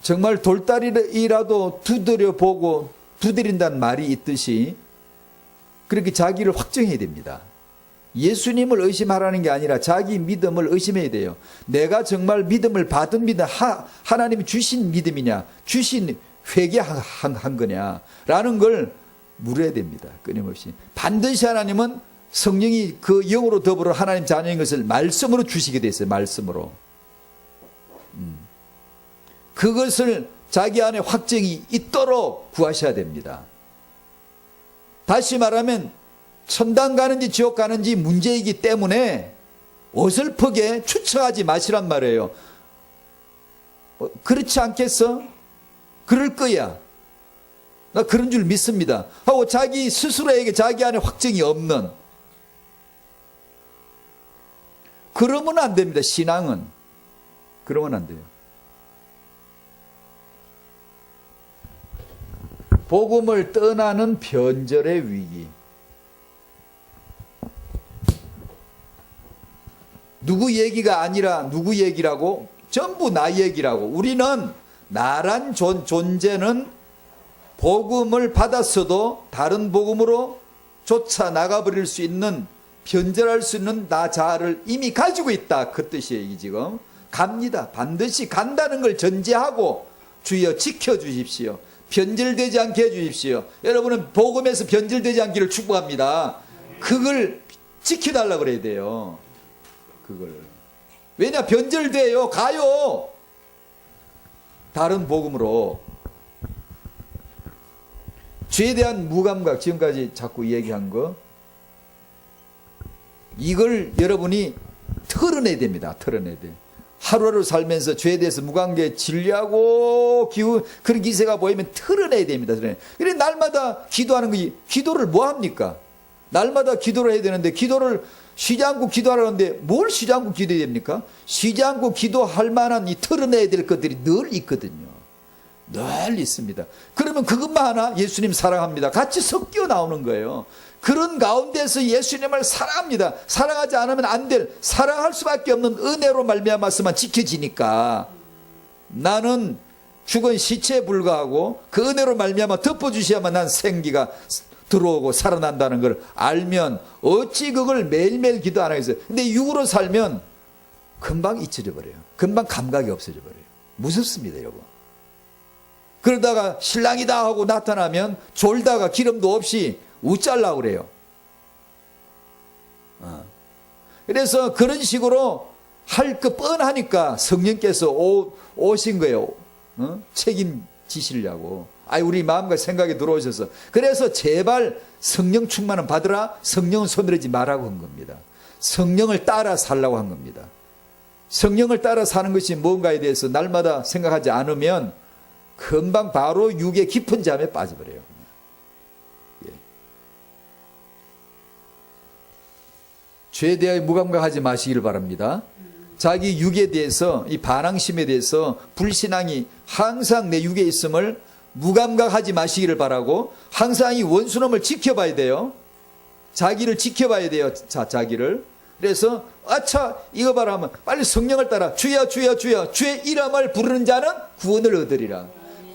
정말 돌다리라도 두드린다는 말이 있듯이 그렇게 자기를 확정해야 됩니다. 예수님을 의심하라는 게 아니라 자기 믿음을 의심해야 돼요. 내가 정말 믿음을 받은 믿음, 하나님이 주신 믿음이냐, 주신 회개한 거냐 라는 걸 물어야 됩니다. 끊임없이. 반드시 하나님은 성령이그 영으로 더불어 하나님 자녀인 것을 말씀으로 주시게 돼 있어요. 말씀으로. 그것을 자기 안에 확증이 있도록 구하셔야 됩니다. 다시 말하면 천당 가는지 지옥 가는지 문제이기 때문에 어설프게 추측하지 마시란 말이에요. 그렇지 않겠어? 그럴 거야. 나 그런 줄 믿습니다. 하고 자기 스스로에게 자기 안에 확증이 없는, 그러면 안 됩니다. 신앙은. 그러면 안 돼요. 복음을 떠나는 변절의 위기. 누구 얘기가 아니라 누구 얘기라고? 전부 나 얘기라고. 우리는 나란 존재는 복음을 받았어도 다른 복음으로 쫓아 나가버릴 수 있는, 변절할 수 있는 나 자아를 이미 가지고 있다. 그 뜻이에요. 지금 갑니다. 반드시 간다는 걸 전제하고 주여 지켜주십시오. 변절되지 않게 해주십시오. 여러분은 복음에서 변절되지 않기를 축복합니다. 그걸 지켜달라고 그래야 돼요. 그걸. 왜냐? 변절돼요. 가요. 다른 복음으로. 죄에 대한 무감각, 지금까지 자꾸 얘기한 거, 이걸 여러분이 털어내야 됩니다. 털어내야 돼. 하루하루 살면서 죄에 대해서 무관계 진리하고 그런 기세가 보이면 털어내야 됩니다. 그래 날마다 기도하는 거지. 기도를 뭐 합니까? 날마다 기도를 해야 되는데 기도를 쉬지 않고 기도하라는데 뭘 쉬지 않고 기도해야 됩니까? 쉬지 않고 기도할 만한 이 털어내야 될 것들이 늘 있거든요. 늘 있습니다. 그러면 그것만 하나? 예수님 사랑합니다. 같이 섞여 나오는 거예요. 그런 가운데서 예수님을 사랑합니다. 사랑하지 않으면 안 될, 사랑할 수밖에 없는 은혜로 말미암아서만 지켜지니까 나는 죽은 시체에 불과하고 그 은혜로 말미암아 덮어주셔야만 난 생기가 들어오고 살아난다는 걸 알면 어찌 그걸 매일매일 기도 안 하겠어요. 근데 육으로 살면 금방 잊혀져 버려요. 금방 감각이 없어져 버려요. 무섭습니다, 여러분. 그러다가 신랑이다 하고 나타나면 졸다가 기름도 없이 웃잘라고 그래요. 그래서 그런 식으로 할 거 뻔하니까 성령께서 오신 거예요. 책임지시려고. 우리 마음과 생각에 들어오셔서. 그래서 제발 성령 충만은 받으라. 성령은 손들지 말라고 한 겁니다. 성령을 따라 살라고 한 겁니다. 성령을 따라 사는 것이 뭔가에 대해서 날마다 생각하지 않으면 금방 바로 육의 깊은 잠에 빠져버려요. 예. 죄에 대하여 무감각하지 마시기를 바랍니다. 자기 육에 대해서, 이 반항심에 대해서 불신앙이 항상 내 육에 있음을 무감각하지 마시기를 바라고, 항상 이 원수놈을 지켜봐야 돼요. 자기를 지켜봐야 돼요. 자기를. 그래서 아차 이거 봐라 하면 빨리 성령을 따라 주여 주여 주여 주의 이름을 부르는 자는 구원을 얻으리라.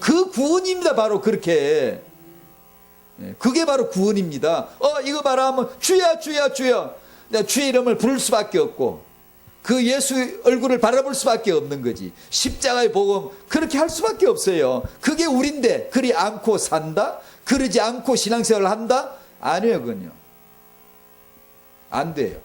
그 구원입니다. 바로 그렇게. 그게 바로 구원입니다. 이거 봐라 하면 주여 주여 주여 주의 이름을 부를 수밖에 없고, 그 예수 얼굴을 바라볼 수밖에 없는 거지. 십자가의 복음 그렇게 할 수밖에 없어요. 그게 우린데 그리 않고 산다? 그러지 않고 신앙생활을 한다? 아니에요. 그건요. 안 돼요.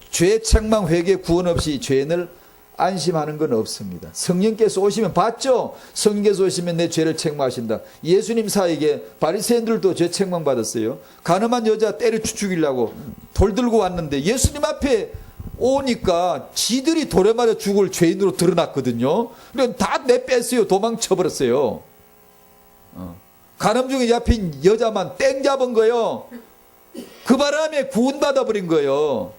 죄 책망 회개 구원 없이 죄인을 안심하는 건 없습니다. 성령께서 오시면 봤죠? 성령께서 오시면 내 죄를 책망하신다. 예수님 사이에 바리새인들도 죄 책망 받았어요. 가늠한 여자 때려 죽이려고 돌 들고 왔는데 예수님 앞에 오니까 지들이 돌에 맞아 죽을 죄인으로 드러났거든요. 그래서 다 내뺐어요. 도망쳐버렸어요. 가늠 중에 잡힌 여자만 땡 잡은 거예요. 그 바람에 구원받아 버린 거예요.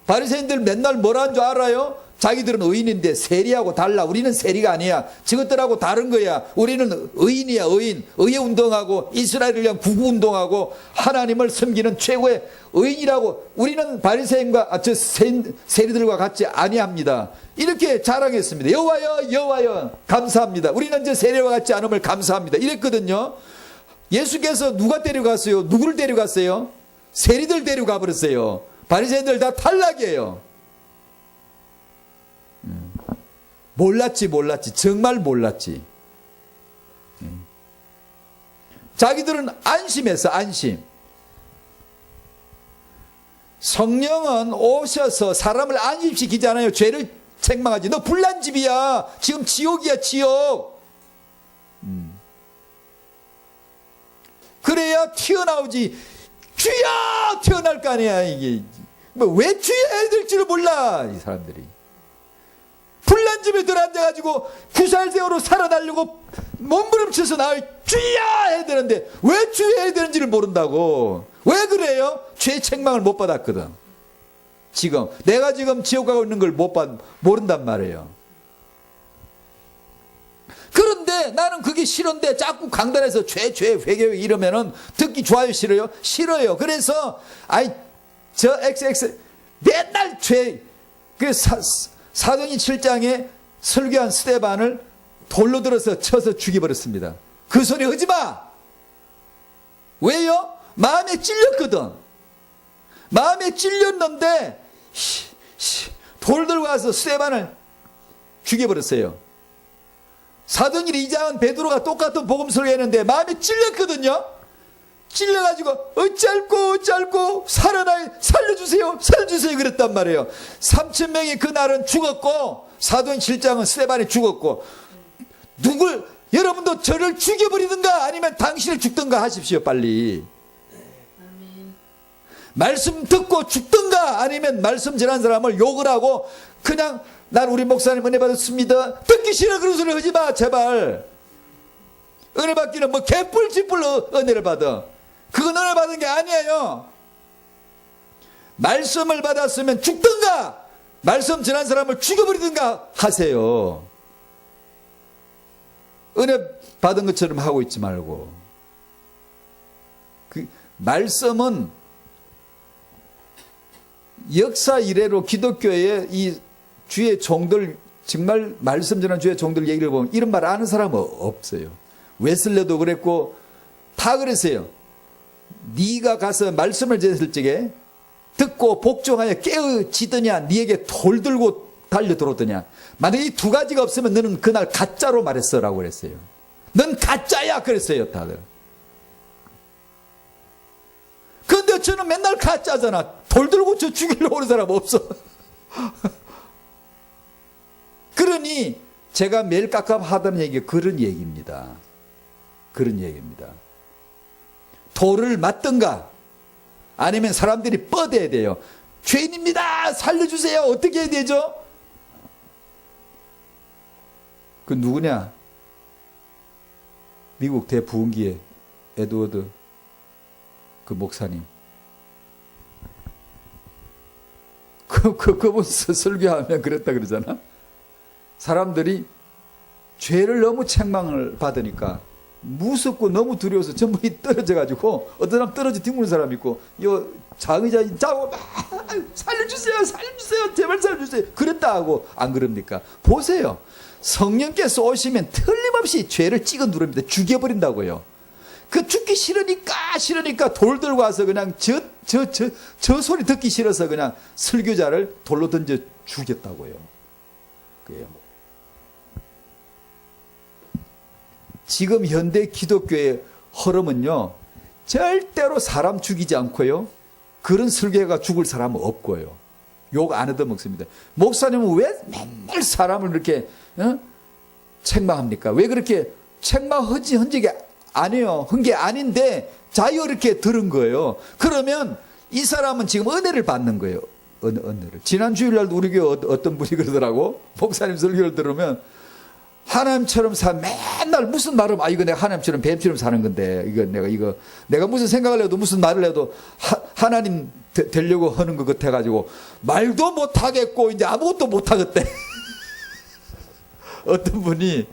바리새인들 맨날 뭐라는 줄 알아요? 자기들은 의인인데 세리하고 달라. 우리는 세리가 아니야. 저것들하고 다른 거야. 우리는 의인이야. 의인. 의의 운동하고 이스라엘을 위한 구구 운동하고 하나님을 섬기는 최고의 의인이라고. 우리는 바리새인과 세리들과 같이 아니합니다. 이렇게 자랑했습니다. 여호와여 여호와여 감사합니다. 우리는 저 세리와 같지 않음을 감사합니다. 이랬거든요. 예수께서 누가 데려갔어요? 누구를 데려갔어요? 세리들 데려가 버렸어요. 바리새인들 다 탈락이에요. 몰랐지. 정말 몰랐지. 자기들은 안심했어. 안심. 성령은 오셔서 사람을 안심시키잖아요. 죄를 책망하지. 너 불난 집이야. 지금 지옥이야. 지옥. 그래야 튀어나오지. 주야 튀어나올 거 아니야. 이게 왜 주여야 될지를 몰라. 이 사람들이 불난 집에 들어앉아가지고 구살대오로 살아나려고 몸부림쳐서 나와 주야 해야 되는데 왜 주야 해야 되는지를 모른다고. 왜 그래요? 죄 책망을 못 받았거든. 지금 내가 지금 지옥 가고 있는 걸 모른단 말이에요. 그런데 나는 그게 싫은데 자꾸 강단에서 죄 회개 이러면은 듣기 좋아요 싫어요? 싫어요. 그래서 저 XX 맨날 죄. 그래서 사도행전 7장에 설교한 스데반을 돌로 들어서 쳐서 죽여버렸습니다. 그 소리 하지 마. 왜요? 마음에 찔렸거든. 마음에 찔렸는데 돌 들고 와서 스데반을 죽여버렸어요. 사도행전 2장은 베드로가 똑같은 복음서를 했는데 마음에 찔렸거든요. 찔려가지고 어쩔고 살려주세요 그랬단 말이에요. 3,000명이 그날은 죽었고 사도행전 7장은 스데반이 죽었고, 여러분도 저를 죽여버리든가 아니면 당신을 죽든가 하십시오. 빨리. 말씀 듣고 죽든가 아니면 말씀 전한 사람을 욕을 하고 그냥 난 우리 목사님 은혜 받았습니다. 듣기 싫어. 그런 소리 하지 마. 제발. 은혜 받기는 뭐 개뿔집불 은혜를 받아. 그건 은혜 받은 게 아니에요. 말씀을 받았으면 죽든가 말씀 전한 사람을 죽여버리든가 하세요. 은혜 받은 것처럼 하고 있지 말고. 그 말씀은 역사 이래로 기독교의 이 주의 종들, 정말 말씀 전한 주의 종들 얘기를 보면 이런 말 아는 사람은 없어요. 웨슬레도 그랬고 다 그랬어요. 네가 가서 말씀을 전했을 적에 듣고 복종하여 깨어지더냐, 네에게 돌 들고 달려 들어오더냐. 만약에 이 두 가지가 없으면 너는 그날 가짜로 말했어라고 그랬어요. 넌 가짜야 그랬어요 다들. 그런데 저는 맨날 가짜잖아. 돌 들고 저 죽이려고 오는 사람 없어. 그러니 제가 매일 깝깝하다는 얘기가 그런 얘기입니다. 그런 얘기입니다. 돌을 맞든가 아니면 사람들이 뻗어야 돼요. 죄인입니다. 살려주세요. 어떻게 해야 되죠? 그 누구냐? 미국 대부흥기의 에드워드 그 목사님. 그분 설교하면 그랬다 그러잖아. 사람들이 죄를 너무 책망을 받으니까 무섭고 너무 두려워서 전부 떨어져가지고 어떤 사람 떨어져 뒹구는 사람 있고 요 장의자 자고 막 살려주세요 살려주세요 제발 살려주세요 그랬다 하고 안 그럽니까? 보세요. 성령께서 오시면 틀림없이 죄를 찍어 누릅니다. 죽여버린다고요. 그 죽기 싫으니까 돌 들고 와서 그냥 저 소리 듣기 싫어서 그냥 설교자를 돌로 던져 죽였다고요. 그래요. 지금 현대 기독교의 흐름은요, 절대로 사람 죽이지 않고요, 그런 설교가 죽을 사람은 없고요. 욕 안 얻어먹습니다. 목사님은 왜 맨날 사람을 이렇게 책망합니까? 왜 그렇게 책망한 적이 아니에요. 한 게 아닌데 자유 이렇게 들은 거예요. 그러면 이 사람은 지금 은혜를 받는 거예요. 은혜를. 지난 주일날도 우리 교회 어떤 분이 그러더라고. 목사님 설교를 들으면 하나님처럼 맨날 무슨 말을 이거 내가 하나님처럼 뱀처럼 사는 건데 내가 무슨 생각을 해도 무슨 말을 해도 하나님 되려고 하는 것 같아가지고 말도 못 하겠고 이제 아무것도 못 하겠대. 어떤 분이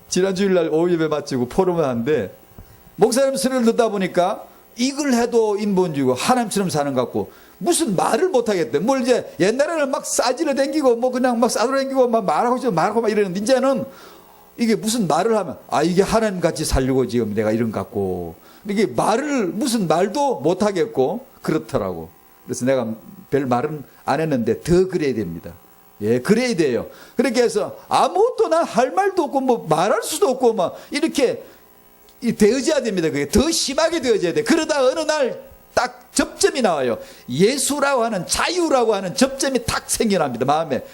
지난 주일날 오후 예배 마치고 포럼을 하는데 목사님 설교를 듣다 보니까 이걸 해도 인본주의고 하나님처럼 사는 것 같고 무슨 말을 못 하겠대. 뭘 이제 옛날에는 막 싸지러 댕기고 뭐 그냥 막 싸돌아 댕기고 막 말하고 막 이러는데 이제는 이게 무슨 말을 하면 이게 하나님 같이 살려고 지금 내가 이런 것 같고 이게 무슨 말도 못 하겠고 그렇더라고. 그래서 내가 별 말은 안 했는데 더 그래야 됩니다. 예, 그래야 돼요. 그렇게 해서 아무것도 나 할 말도 없고 뭐 말할 수도 없고 막 이렇게 되어져야 됩니다. 그게 더 심하게 되어져야 돼. 그러다 어느 날 딱 접점이 나와요. 예수라고 하는 자유라고 하는 접점이 딱 생겨납니다. 마음에.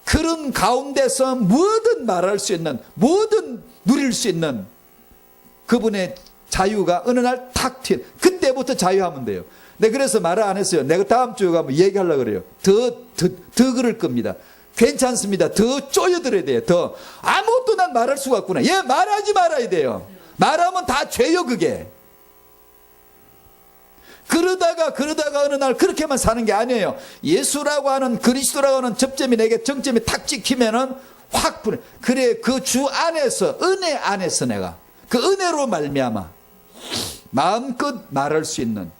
그런 가운데서 뭐든 말할 수 있는, 뭐든 누릴 수 있는 그분의 자유가 어느 날 탁 튀어. 그때부터 자유하면 돼요. 네, 그래서 말을 안 했어요. 내가 다음 주에 가면 얘기하려고 그래요. 더 그럴 겁니다. 괜찮습니다. 더 쪼여들어야 돼요. 더. 아무것도 난 말할 수가 없구나. 예, 말하지 말아야 돼요. 말하면 다 죄요, 그게. 그러다가 어느 날 그렇게만 사는 게 아니에요. 예수라고 하는 그리스도라고 하는 접점이 내게 정점이 탁 찍히면은 확 불어. 그래, 그 주 안에서, 은혜 안에서 내가 그 은혜로 말미암아 마음껏 말할 수 있는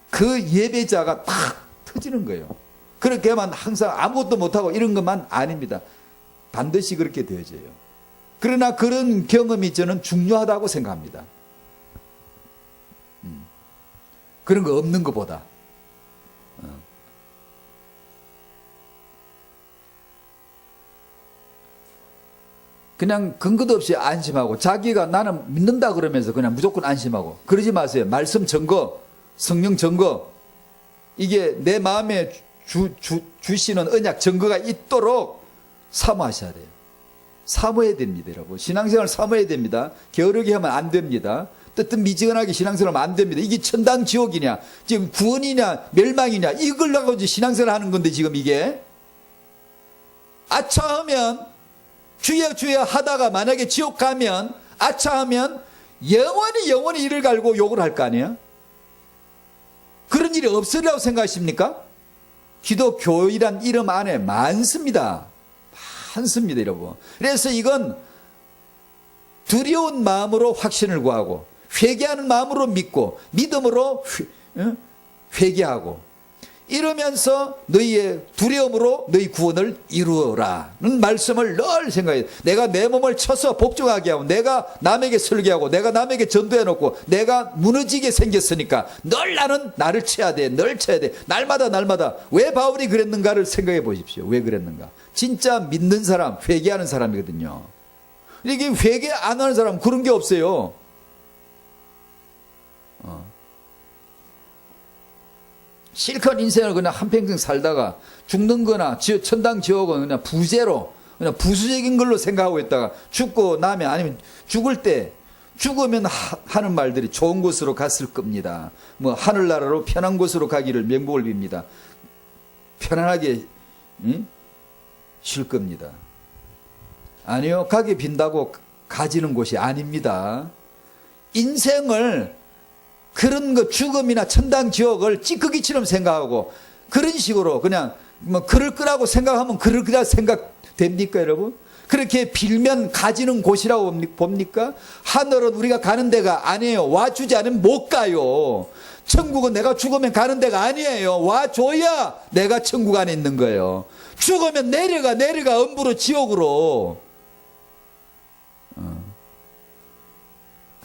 그 예배자가 딱 터지는 거예요. 그렇게만 항상 아무것도 못하고 이런 것만 아닙니다. 반드시 그렇게 되어져요. 그러나 그런 경험이 저는 중요하다고 생각합니다. 그런 거 없는 것보다. 그냥 근거도 없이 안심하고 자기가 나는 믿는다 그러면서 그냥 무조건 안심하고 그러지 마세요. 말씀 증거, 성령 증거, 이게 내 마음에 주시는 언약 증거가 있도록 사모하셔야 돼요. 사모해야 됩니다, 여러분. 신앙생활 사모해야 됩니다. 게으르게 하면 안 됩니다. 뜨뜻미지근하게 신앙생활 하면 안 됩니다. 이게 천당 지옥이냐, 지금 구원이냐, 멸망이냐, 이걸 가지고 신앙생활 하는 건데, 지금 이게. 아차하면, 주여 하다가 만약에 지옥 가면, 아차하면, 영원히 이를 갈고 욕을 할 거 아니에요? 그런 일이 없으리라고 생각하십니까? 기독교이란 이름 안에 많습니다. 많습니다, 여러분. 그래서 이건 두려운 마음으로 확신을 구하고, 회개하는 마음으로 믿고, 믿음으로 회개하고, 이러면서 너희의 두려움으로 너희 구원을 이루어라는 말씀을 늘 생각해요. 내가 내 몸을 쳐서 복종하게 하고, 내가 남에게 설교하고, 내가 남에게 전도해 놓고, 내가 무너지게 생겼으니까 늘 나는 나를 쳐야 돼. 늘 쳐야 돼. 날마다. 왜 바울이 그랬는가를 생각해 보십시오. 왜 그랬는가? 진짜 믿는 사람, 회개하는 사람이거든요. 이게 회개 안 하는 사람은 그런 게 없어요. 실컷 인생을 그냥 한평생 살다가 죽는 거나 천당 지옥은 그냥 부재로, 그냥 부수적인 걸로 생각하고 있다가 죽고 나면, 아니면 죽을 때, 죽으면 하는 말들이 좋은 곳으로 갔을 겁니다. 뭐 하늘나라로 편한 곳으로 가기를 명복을 빕니다. 편안하게 쉴 겁니다. 아니요, 가게 빈다고 가지는 곳이 아닙니다. 인생을 그런 거, 죽음이나 천당 지옥을 찌꺼기처럼 생각하고 그런 식으로 그냥 뭐 그럴 거라고 생각하면 그럴 거라 생각됩니까, 여러분? 그렇게 빌면 가지는 곳이라고 봅니까? 하늘은 우리가 가는 데가 아니에요. 와주지 않으면 못 가요. 천국은 내가 죽으면 가는 데가 아니에요. 와줘야 내가 천국 안에 있는 거예요. 죽으면 내려가 엄부로 지옥으로.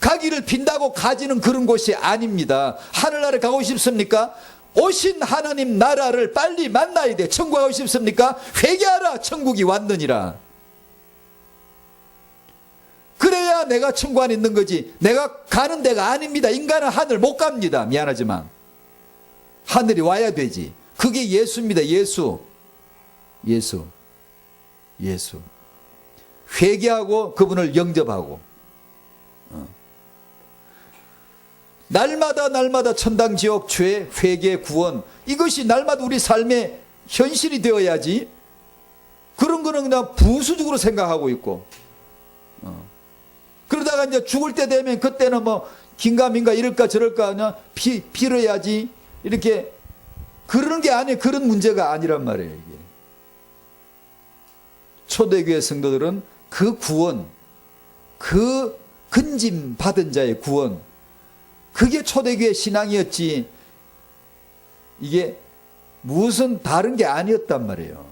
가기를 빈다고 가지는 그런 곳이 아닙니다. 하늘나라에 가고 싶습니까? 오신 하나님 나라를 빨리 만나야 돼. 천국 가고 싶습니까? 회개하라, 천국이 왔느니라. 그래야 내가 천국 안에 있는 거지, 내가 가는 데가 아닙니다. 인간은 하늘 못 갑니다. 미안하지만 하늘이 와야 되지. 그게 예수입니다. 예수. 회개하고 그분을 영접하고, 날마다 천당 지옥 죄 회개 구원, 이것이 날마다 우리 삶의 현실이 되어야지. 그런 거는 그냥 부수적으로 생각하고 있고, 그러다가 이제 죽을 때 되면 그때는 뭐 긴가민가 이럴까 저럴까 그냥 빌어야지, 이렇게 그러는 게 아니에요. 그런 문제가 아니란 말이에요. 이게 초대교회 성도들은 그 구원, 그 건짐 받은 자의 구원, 그게 초대교회 신앙이었지, 이게 무슨 다른 게 아니었단 말이에요.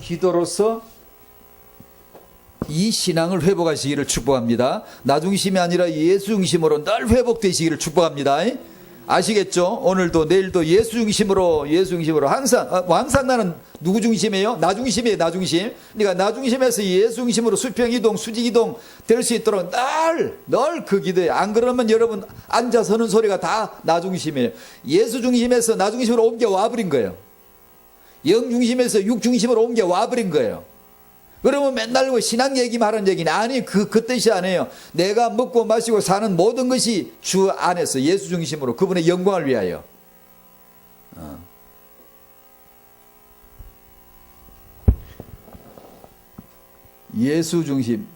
기도로서 이 신앙을 회복하시기를 축복합니다. 나 중심이 아니라 예수 중심으로 늘 회복되시기를 축복합니다. 아시겠죠? 오늘도 내일도 예수 중심으로 항상 나는 누구 중심이에요? 나 중심이에요. 나 중심. 그러니까 나 중심에서 예수 중심으로 수평이동, 수직이동 될 수 있도록 늘 그 기도해. 안 그러면 여러분 앉아 서는 소리가 다 나 중심이에요. 예수 중심에서 나 중심으로 옮겨와 버린 거예요. 영 중심에서 육 중심으로 옮겨와 버린 거예요. 그러면 맨날 신앙 얘기만 하는 얘기는 아니, 그 뜻이 아니에요. 내가 먹고 마시고 사는 모든 것이 주 안에서 예수 중심으로 그분의 영광을 위하여. 예수 중심,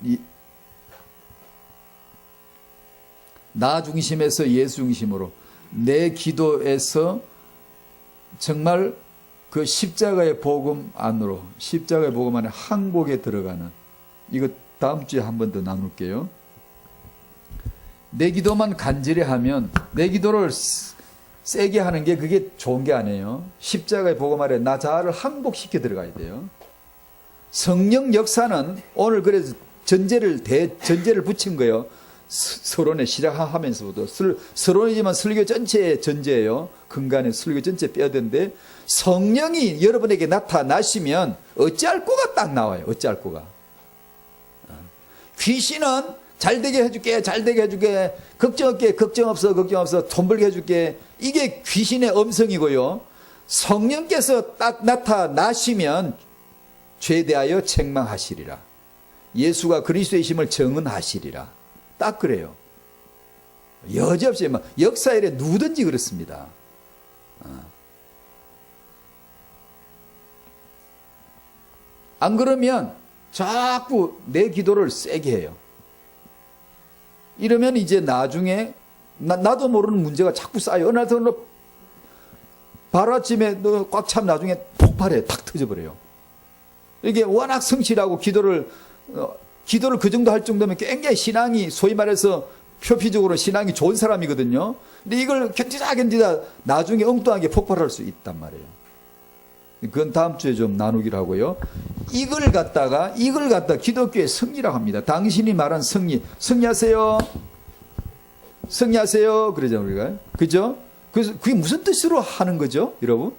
나 중심에서 예수 중심으로 내 기도에서 정말 그 십자가의 복음 안으로, 십자가의 복음 안에 항복에 들어가는, 이거 다음 주에 한 번 더 나눌게요. 내 기도만 간절히 하면, 내 기도를 세게 하는 게 그게 좋은 게 아니에요. 십자가의 복음 안에 나 자아를 항복시켜 들어가야 돼요. 성령 역사는 오늘 그래서 전제를 붙인 거예요. 서론에 시작하면서부터. 서론이지만 설교 전체의 전제예요. 근간에 설교 전체 빼야되는데, 성령이 여러분에게 나타나시면 어찌할 거가 딱 나와요. 어찌할 거가. 귀신은 잘되게 해줄게, 잘되게 해줄게, 걱정 없어, 돈 벌게 해줄게, 이게 귀신의 음성이고요. 성령께서 딱 나타나시면 죄에 대하여 책망하시리라, 예수가 그리스도이심을 증언하시리라. 딱 그래요. 여지없이 역사일에 누구든지 그렇습니다. 안 그러면 자꾸 내 기도를 세게 해요. 이러면 이제 나중에 나도 모르는 문제가 자꾸 쌓여. 어느 날 바로 아침에 꽉 차면 나중에 폭발해. 탁 터져버려요. 이게 워낙 성실하고 기도를 그 정도 할 정도면 굉장히 신앙이, 소위 말해서 표피적으로 신앙이 좋은 사람이거든요. 근데 이걸 견디다 나중에 엉뚱하게 폭발할 수 있단 말이에요. 그건 다음 주에 좀 나누기로 하고요. 이걸 갖다가 기독교의 승리라고 합니다. 당신이 말한 승리하세요. 그러잖아요, 우리가. 그죠? 그래서 그게 무슨 뜻으로 하는 거죠, 여러분?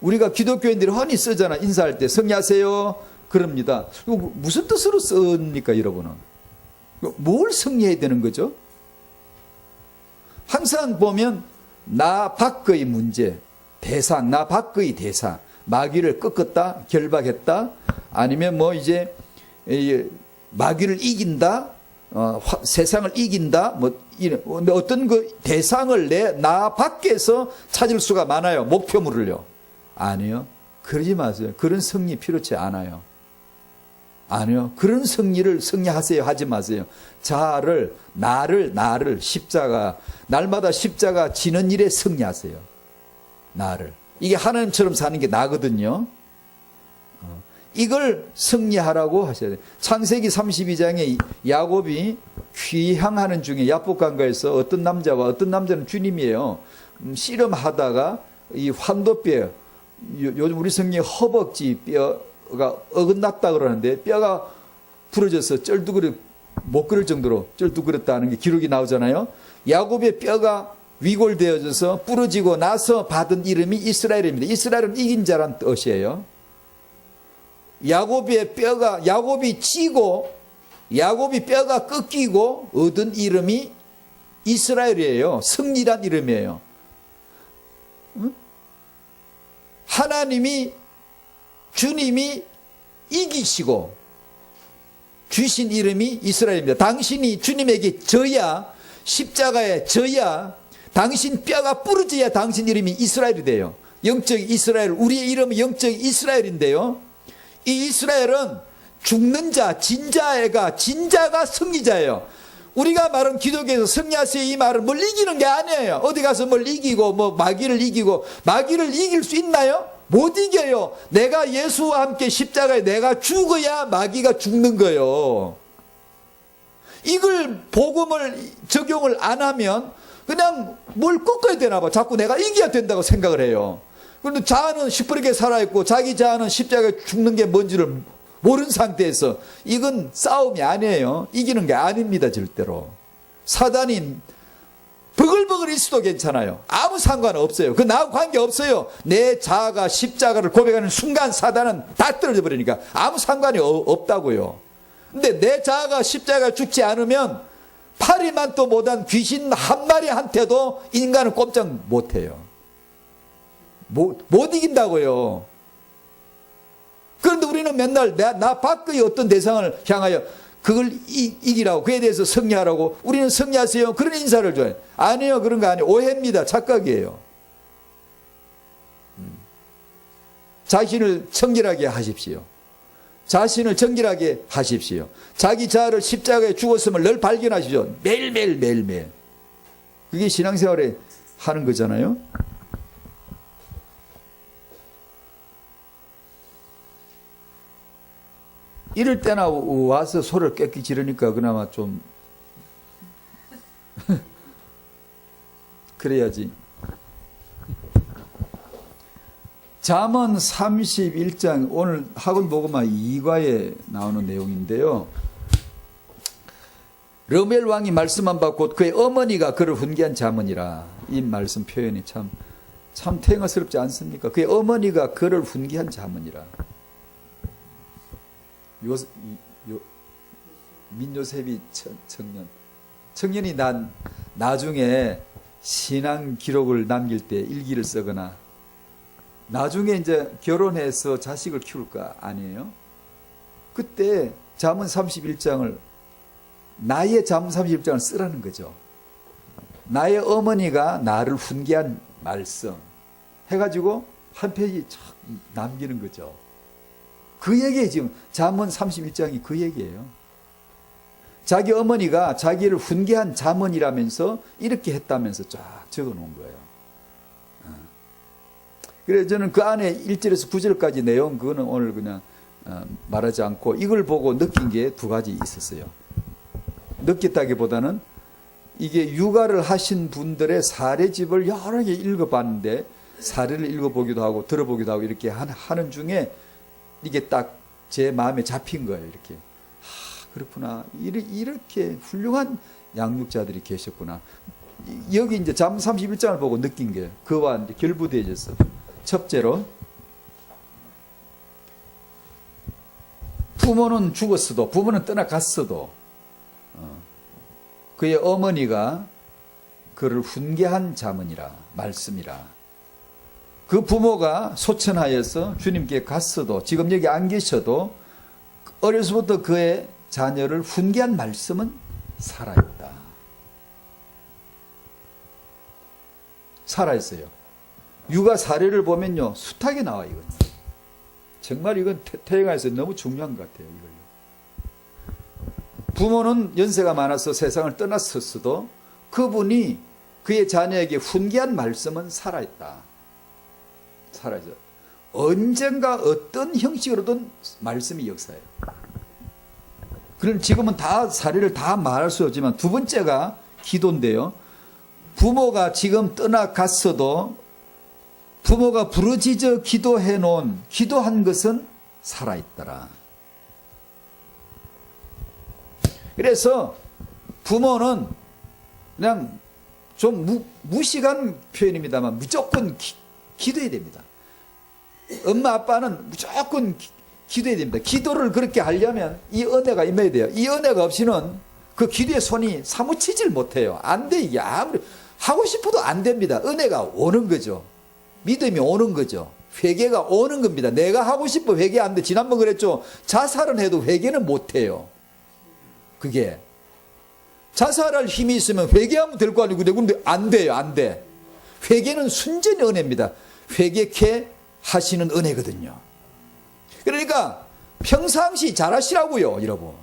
우리가 기독교인들이 흔히 쓰잖아. 인사할 때 승리하세요. 그럽니다. 무슨 뜻으로 씁니까, 여러분은? 뭘 승리해야 되는 거죠? 항상 보면 나 밖의 문제, 대상, 나 밖의 대상, 마귀를 꺾었다, 결박했다, 아니면 뭐 이제 마귀를 이긴다, 세상을 이긴다, 뭐 이런 어떤 그 대상을 나 밖에서 찾을 수가 많아요. 목표물을요. 아니요, 그러지 마세요. 그런 승리 필요치 않아요. 아니요, 그런 승리를 승리하세요 하지 마세요. 나를 십자가, 날마다 십자가 지는 일에 승리하세요. 나를. 이게 하나님처럼 사는 게 나거든요. 이걸 승리하라고 하셔야 돼요. 창세기 32장에 야곱이 귀향하는 중에 야복강가에서 어떤 남자는 주님이에요. 씨름하다가 이 환도뼈, 요즘 우리 성경에 허벅지 뼈가 어긋났다 그러는데 뼈가 부러져서 못 걸을 정도로 쩔뚝거렸다는 게 기록이 나오잖아요. 야곱의 뼈가 위골되어져서 부러지고 나서 받은 이름이 이스라엘입니다. 이스라엘은 이긴 자란 뜻이에요. 야곱이 뼈가 꺾이고 얻은 이름이 이스라엘이에요. 승리란 이름이에요. 주님이 이기시고 주신 이름이 이스라엘입니다. 당신이 주님에게 십자가에 져야, 당신 뼈가 부러져야 당신 이름이 이스라엘이 돼요. 영적 이스라엘, 우리의 이름은 영적 이스라엘인데요. 이 이스라엘은 죽는 자, 진자가 승리자예요. 우리가 말한 기독교에서 승리하세요 이 말은 뭘 이기는 게 아니에요. 어디 가서 뭘 이기고 마귀를 이길 수 있나요? 못 이겨요. 내가 예수와 함께 십자가에 내가 죽어야 마귀가 죽는 거예요. 이걸 복음을 적용을 안 하면 그냥 뭘 꺾어야 되나 봐. 자꾸 내가 이겨야 된다고 생각을 해요. 그런데 자아는 시퍼렇게 살아있고 자기 자아는 십자가에 죽는 게 뭔지를 모르는 상태에서 이건 싸움이 아니에요. 이기는 게 아닙니다. 절대로. 사단이 버글버글 있어도 괜찮아요. 아무 상관없어요. 그 나하고 관계없어요. 내 자아가 십자가를 고백하는 순간 사단은 다 떨어져 버리니까 아무 상관이 없다고요. 근데 내 자아가 십자가에 죽지 않으면 파리만도 못한 귀신 한 마리한테도 인간은 꼼짝 못해요. 못 이긴다고요. 그런데 우리는 맨날 나 밖의 어떤 대상을 향하여 그걸 이기라고, 그에 대해서 승리하라고, 우리는 승리하세요 그런 인사를 줘요. 아니에요. 그런 거 아니에요. 오해입니다. 착각이에요. 자신을 정결하게 하십시오. 자기 자아를 십자가에 죽었음을 늘 발견하십시오. 매일매일. 그게 신앙생활에 하는 거잖아요. 이럴 때나 와서 소리를 깨끗이 지르니까 그나마 좀 그래야지. 잠언 31장 오늘 학원 복음화 2과에 나오는 내용인데요. 르멜 왕이 말씀한 바 곧 그의 어머니가 그를 훈계한 잠언이라. 이 말씀 표현이 참 태영스럽지 않습니까? 그의 어머니가 그를 훈계한 잠언이라. 민요셉이 청년이 나중에 신앙 기록을 남길 때 일기를 쓰거나 나중에 이제 결혼해서 자식을 키울 거 아니에요? 그때 잠언 31장을 나의 잠언 31장을 쓰라는 거죠. 나의 어머니가 나를 훈계한 말씀 해가지고 한 페이지 쫙 남기는 거죠. 그 얘기에 지금 잠언 31장이 그 얘기예요. 자기 어머니가 자기를 훈계한 잠언이라면서 이렇게 했다면서 쫙 적어 놓은 거예요. 그래서 저는 그 안에 1절에서 9절까지 내용 그거는 오늘 그냥 말하지 않고 이걸 보고 느낀 게 두 가지 있었어요. 느꼈다기보다는 이게 육아를 하신 분들의 사례집을 여러 개 읽어봤는데 사례를 읽어보기도 하고 들어보기도 하고 이렇게 하는 중에 이게 딱 제 마음에 잡힌 거예요. 이렇게 그렇구나. 이렇게 훌륭한 양육자들이 계셨구나. 여기 이제 잠언 31장을 보고 느낀 게 그와 이제 결부되어졌어. 첫째로 부모는 죽었어도 부모는 떠나갔어도 그의 어머니가 그를 훈계한 자문이라, 말씀이라. 그 부모가 소천하여서 주님께 갔어도, 지금 여기 안 계셔도 어려서부터 그의 자녀를 훈계한 말씀은 살아있다. 살아있어요. 육아 사례를 보면요, 숱하게 나와, 이건. 정말 이건 태영아에서 너무 중요한 것 같아요, 이걸요. 부모는 연세가 많아서 세상을 떠났었어도 그분이 그의 자녀에게 훈계한 말씀은 살아있다. 살아있어. 언젠가 어떤 형식으로든 말씀이 역사해요. 그럼 지금은 다 사례를 다 말할 수 없지만 두 번째가 기도인데요. 부모가 지금 떠나갔어도 부모가 부르짖어 기도한 것은 살아있더라. 그래서 부모는 그냥 좀 무식한 표현입니다만 무조건 기도해야 됩니다. 엄마 아빠는 무조건 기도해야 됩니다. 기도를 그렇게 하려면 이 은혜가 임해야 돼요. 이 은혜가 없이는 그 기도의 손이 사무치질 못해요. 안 돼. 이게 아무리 하고 싶어도 안 됩니다. 은혜가 오는 거죠. 믿음이 오는 거죠. 회개가 오는 겁니다. 내가 하고 싶어 회개 안 돼. 지난번 그랬죠. 자살은 해도 회개는 못해요. 그게 자살할 힘이 있으면 회개하면 될 거 아니고, 근데 안 돼요. 안 돼. 회개는 순전히 은혜입니다. 회개케 하시는 은혜거든요. 그러니까 평상시 잘하시라고요, 여러분.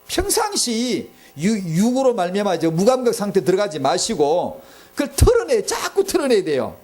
평상시 육으로 말미암아 무감각 상태 들어가지 마시고 그걸 자꾸 털어내야 돼요.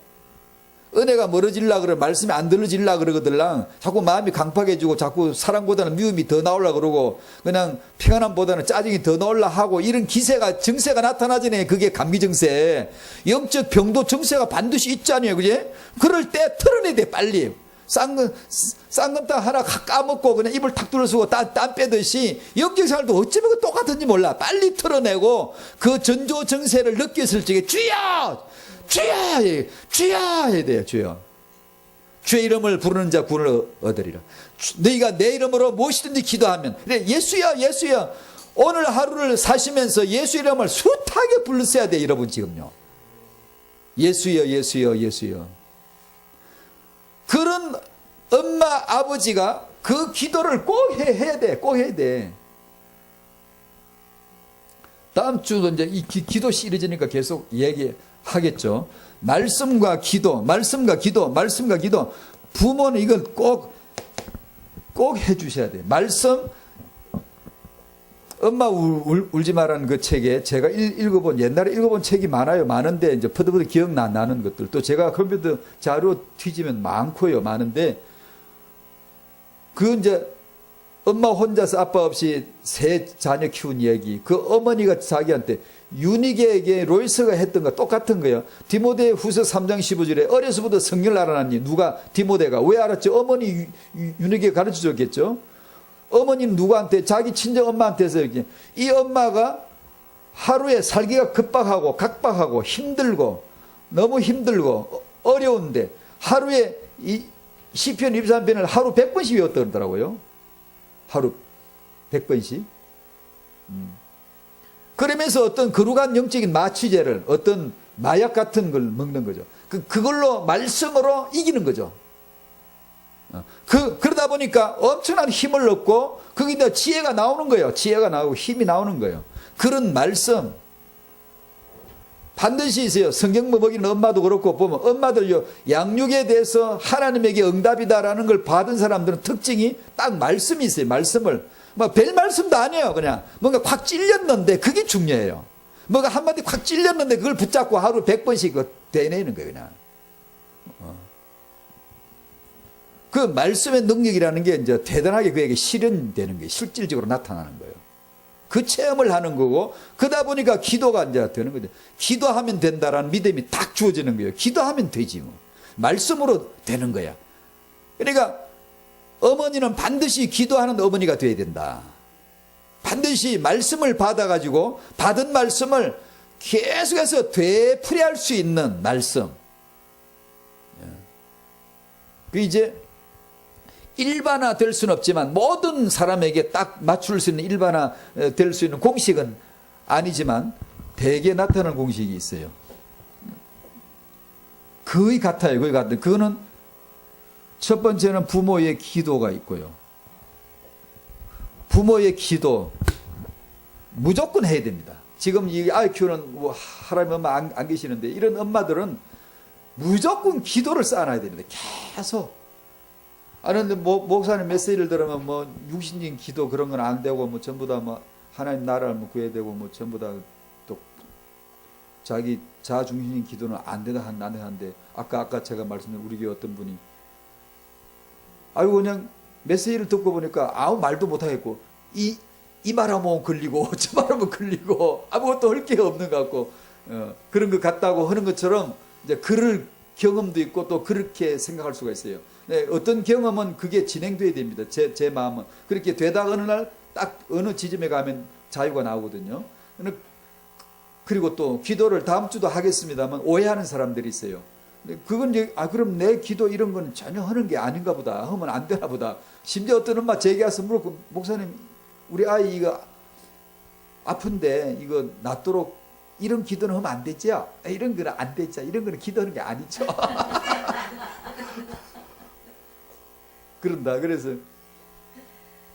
은혜가 멀어지려고 그러고 말씀이 안 들어지려고 그러거들랑 자꾸 마음이 강팍해지고 자꾸 사랑보다는 미움이 더 나오려고 그러고 그냥 평안함보다는 짜증이 더 나오려고 하고 이런 증세가 나타나잖아요. 그게 감기 증세. 영적 병도 증세가 반드시 있잖아요. 그제? 그럴 때 털어내야 돼, 빨리. 쌍검탕 하나 까먹고 그냥 입을 탁 둘러쓰고 땀 빼듯이 영적 생활도 어쩌면 똑같은지 몰라. 빨리 털어내고 그 전조 증세를 느꼈을 적에 주여! 주여! 주여! 해야 돼요. 주여. 주의 이름을 부르는 자 구원을 얻으리라. 너희가 내 이름으로 무엇이든지 기도하면, 그래, 예수야, 예수야. 오늘 하루를 사시면서 예수 이름을 숱하게 불러서야 돼, 여러분, 지금요. 예수여, 예수여, 예수여. 그런 엄마, 아버지가 그 기도를 꼭 해야 돼. 꼭 해야 돼. 다음 주도 이제 이 기도 시리즈니까 계속 얘기하겠죠. 말씀과 기도, 말씀과 기도, 말씀과 기도. 부모는 이걸 꼭 해 주셔야 돼요. 말씀, 엄마 울지 마라는 그 책에 제가 옛날에 읽어본 책이 많은데, 이제 퍼드퍼드 기억나는 것들. 또 제가 컴퓨터 자료 뒤지면 많고요. 많은데, 이제 엄마 혼자서 아빠 없이 세 자녀 키운 얘기. 그 어머니가 자기한테 유니게에게 로이스가 했던 거 똑같은 거예요. 디모데 후서 3장 15절에 어려서부터 성령을 알아놨니? 누가? 디모데가. 왜 알았죠? 어머니 유니게 가르쳐 줬겠죠? 어머니는 누구한테? 자기 친정 엄마한테서 이렇게. 이 엄마가 하루에 살기가 급박하고 각박하고 힘들고 너무 힘들고 어려운데 하루에 이 시편 23편을 하루 100번씩 외웠다 그러더라고요. 하루 100번씩. 그러면서 어떤 거룩한 영적인 마취제를, 어떤 마약 같은 걸 먹는 거죠. 그걸로 말씀으로 이기는 거죠. 그러다 보니까 엄청난 힘을 얻고 거기다 지혜가 나오는 거예요. 지혜가 나오고 힘이 나오는 거예요. 그런 말씀 반드시 있어요. 성경 먹이는 엄마도 그렇고 보면 엄마들요, 양육에 대해서 하나님에게 응답이다라는 걸 받은 사람들은 특징이 딱 말씀이 있어요. 말씀을 별 말씀도 아니에요. 그냥 뭔가 콱 찔렸는데 그게 중요해요. 뭔가 한마디 콱 찔렸는데 그걸 붙잡고 하루 100번씩 되뇌는 거예요. 그냥 그 말씀의 능력이라는 게 이제 대단하게 그에게 실현되는 거예요. 실질적으로 나타나는 거예요. 그 체험을 하는 거고, 그러다 보니까 기도가 이제 되는 거죠. 기도하면 된다라는 믿음이 딱 주어지는 거예요. 기도하면 되지 뭐. 말씀으로 되는 거야. 그러니까 어머니는 반드시 기도하는 어머니가 돼야 된다. 반드시 말씀을 받아가지고 받은 말씀을 계속해서 되풀이할 수 있는 말씀. 그 이제 일반화 될 수는 없지만 모든 사람에게 딱 맞출 수 있는 일반화 될 수 있는 공식은 아니지만 대개 나타나는 공식이 있어요. 거의 같아요. 거의 같아요. 그거는 첫 번째는 부모의 기도가 있고요. 부모의 기도 무조건 해야 됩니다. 지금 이 아이 키우는 뭐 하나님 엄마 안 계시는데 이런 엄마들은 무조건 기도를 쌓아놔야 됩니다. 계속. 아는데 목사님 메시지를 들으면 뭐 육신적인 기도 그런 건 안 되고 뭐 전부 다 뭐 하나님 나라를 뭐 구해야 되고 뭐 전부 다 또 자기 자중심적인 기도는 안 된다 하는데 아까 제가 말씀드린 우리 교회 어떤 분이 아유 그냥 메시지를 듣고 보니까 아무 말도 못 하겠고 이 말하면 걸리고 저 말하면 걸리고 아무것도 할 게 없는 것 같고 그런 것 같다고 하는 것처럼 이제 그럴 경험도 있고 또 그렇게 생각할 수가 있어요. 네, 어떤 경험은 그게 진행돼야 됩니다. 제 마음은 그렇게 되다 어느 날 딱 어느 지점에 가면 자유가 나오거든요. 그리고 또 기도를 다음 주도 하겠습니다만 오해하는 사람들이 있어요. 그건 이제 그럼 내 기도 이런 건 전혀 하는 게 아닌가 보다 하면 안 되나 보다. 심지어 어떤 엄마 제게 와서 물었고 목사님 우리 아이 이거 아픈데 이거 낫도록 이런 기도는 하면 안 되죠? 이런 거는 안 되죠. 이런 거는 기도하는 게 아니죠. 그런다. 그래서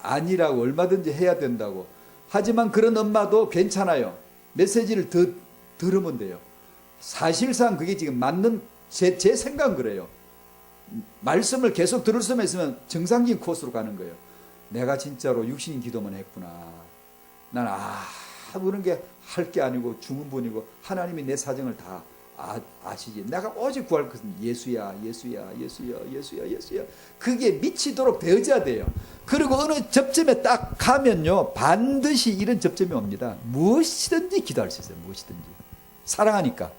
아니라고 얼마든지 해야 된다고. 하지만 그런 엄마도 괜찮아요. 메시지를 더 들으면 돼요. 사실상 그게 지금 맞는 제 생각은 그래요. 말씀을 계속 들을 수만 있으면 정상적인 코스로 가는 거예요. 내가 진짜로 육신인 기도만 했구나. 나는 그런 게 할 게 아니고 죽은 분이고 하나님이 내 사정을 다 아시지. 내가 오직 구할 것은 예수야. 그게 미치도록 되어져야 돼요. 그리고 어느 접점에 딱 가면요. 반드시 이런 접점이 옵니다. 무엇이든지 기도할 수 있어요. 무엇이든지. 사랑하니까.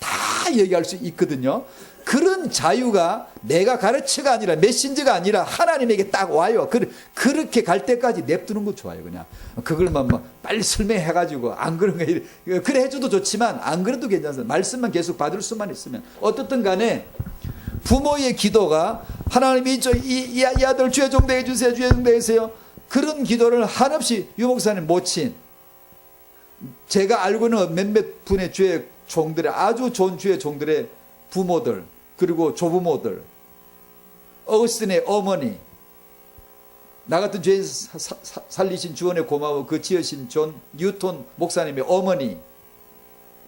다 얘기할 수 있거든요. 그런 자유가 내가 가르쳐가 아니라 메신저가 아니라 하나님에게 딱 와요. 그렇게 갈 때까지 냅두는 거 좋아요. 그냥 그걸만 뭐 빨리 설명해가지고 안 그런 거 그래 해줘도 좋지만 안 그래도 괜찮습니다. 말씀만 계속 받을 수만 있으면 어떻든 간에 부모의 기도가 하나님이 이 아들 주의 종되게 해주세요. 주의 종되게 해주세요. 그런 기도를 한없이 유 목사님 모친 제가 알고 있는 몇몇 분의 주의 종들의 아주 좋은 주의 종들의 부모들 그리고 조부모들 어거스틴의 어머니 나 같은 죄인 살리신 주원의 고마워 그 지으신 존 뉴턴 목사님의 어머니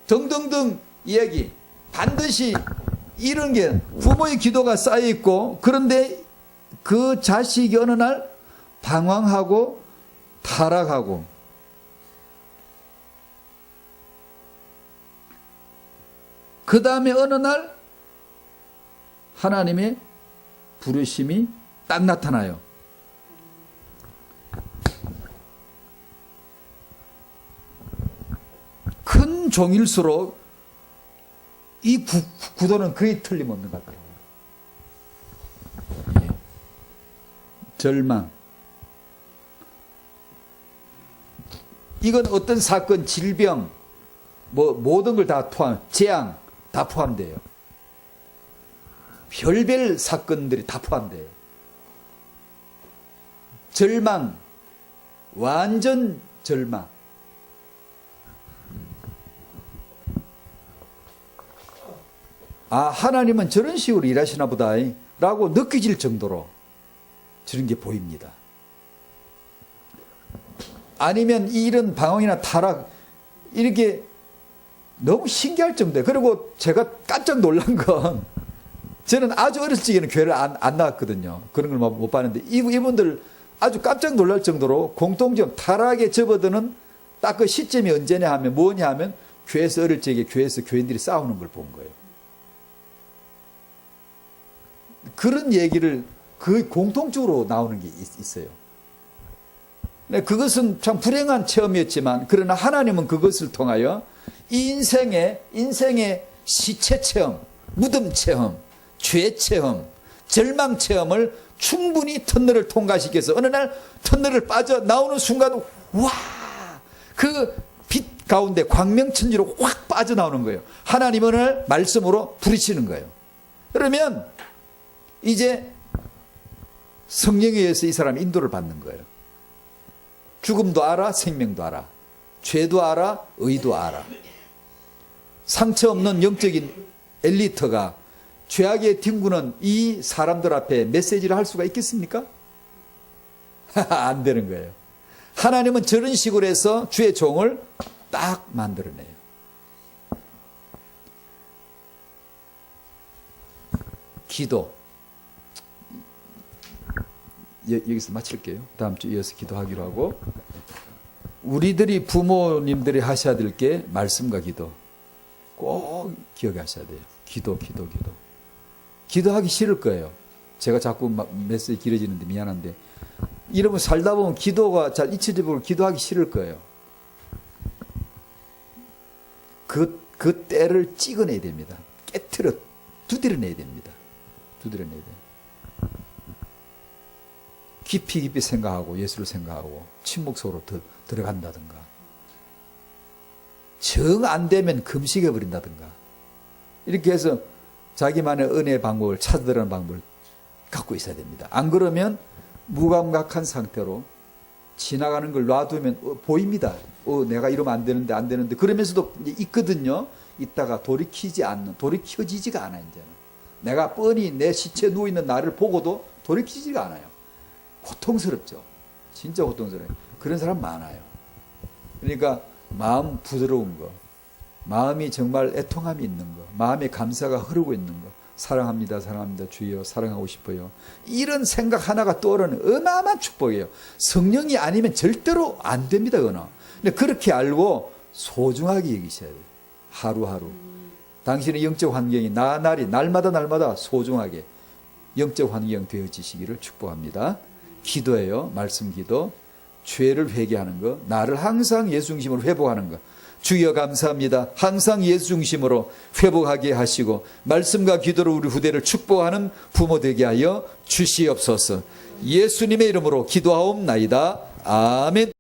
등등등 이야기 반드시 이런 게 부모의 기도가 쌓여 있고 그런데 그 자식이 어느 날 방황하고 타락하고 그 다음에 어느 날 하나님의 부르심이 딱 나타나요. 큰 종일수록 이 구도는 거의 틀림없는 것 같아요. 절망. 이건 어떤 사건, 질병, 뭐 모든 걸 다 재앙 다 포함돼요. 별별 사건들이 다 포함돼요. 절망, 완전 절망. 하나님은 저런 식으로 일하시나 보다 라고 느껴질 정도로 저런 게 보입니다. 아니면 이런 방황이나 타락 이렇게 너무 신기할 정도예요. 그리고 제가 깜짝 놀란 건 저는 아주 어렸을 적에는 교회를 안 나왔거든요. 그런 걸 못 봤는데 이분들 아주 깜짝 놀랄 정도로 공통점 타락에 접어드는 딱 그 시점이 언제냐 하면 뭐냐 하면 교회에서 어릴 적에 교회에서 교인들이 싸우는 걸 본 거예요. 그런 얘기를 그 공통적으로 나오는 게 있어요. 그것은 참 불행한 체험이었지만 그러나 하나님은 그것을 통하여 이 인생의 시체 체험, 무덤 체험, 죄 체험, 절망 체험을 충분히 터널을 통과시켜서 어느 날 터널을 빠져나오는 순간 와! 그 빛 가운데 광명천지로 확 빠져나오는 거예요. 하나님은 오늘 말씀으로 부르시는 거예요. 그러면 이제 성령에 의해서 이 사람이 인도를 받는 거예요. 죽음도 알아, 생명도 알아. 죄도 알아, 의도 알아. 상처 없는 영적인 엘리트가 죄악의 뒹구는 이 사람들 앞에 메시지를 할 수가 있겠습니까? 안 되는 거예요. 하나님은 저런 식으로 해서 주의 종을 딱 만들어내요. 기도. 여기서 마칠게요. 다음 주 이어서 기도하기로 하고, 우리들이 부모님들이 하셔야 될 게 말씀과 기도. 꼭 기억하셔야 돼요. 기도. 기도하기 싫을 거예요. 제가 자꾸 메시지 길어지는데 미안한데, 이러면 살다 보면 기도가 잘 잊혀지고 기도하기 싫을 거예요. 그 때를 찍어내야 됩니다. 두드려내야 됩니다. 두드려내야 돼요. 깊이 생각하고 예수를 생각하고 침묵 속으로 들어간다든가, 정 안 되면 금식해 버린다든가, 이렇게 해서 자기만의 은혜의 방법을 찾으라는 방법을 갖고 있어야 됩니다. 안 그러면 무감각한 상태로 지나가는 걸 놔두면 보입니다. 내가 이러면 안 되는데 그러면서도 있거든요. 있다가 돌이켜지지가 않아요. 이제는 내가 뻔히 내 시체에 누워있는 나를 보고도 돌이키지가 않아요. 고통스럽죠. 진짜 고통스러워요. 그런 사람 많아요. 그러니까 마음 부드러운 거, 마음이 정말 애통함이 있는 거, 마음에 감사가 흐르고 있는 거, 사랑합니다 주여, 사랑하고 싶어요, 이런 생각 하나가 떠오르는 어마어마한 축복이에요. 성령이 아니면 절대로 안 됩니다. 근데 그렇게 알고 소중하게 여기셔야 돼요. 하루하루 당신의 영적 환경이 날마다 소중하게 영적 환경 되어지시기를 축복합니다. 기도예요. 말씀 기도. 죄를 회개하는 거, 나를 항상 예수 중심으로 회복하는 거. 주여 감사합니다. 항상 예수 중심으로 회복하게 하시고 말씀과 기도로 우리 후대를 축복하는 부모 되게 하여 주시옵소서. 예수님의 이름으로 기도하옵나이다. 아멘.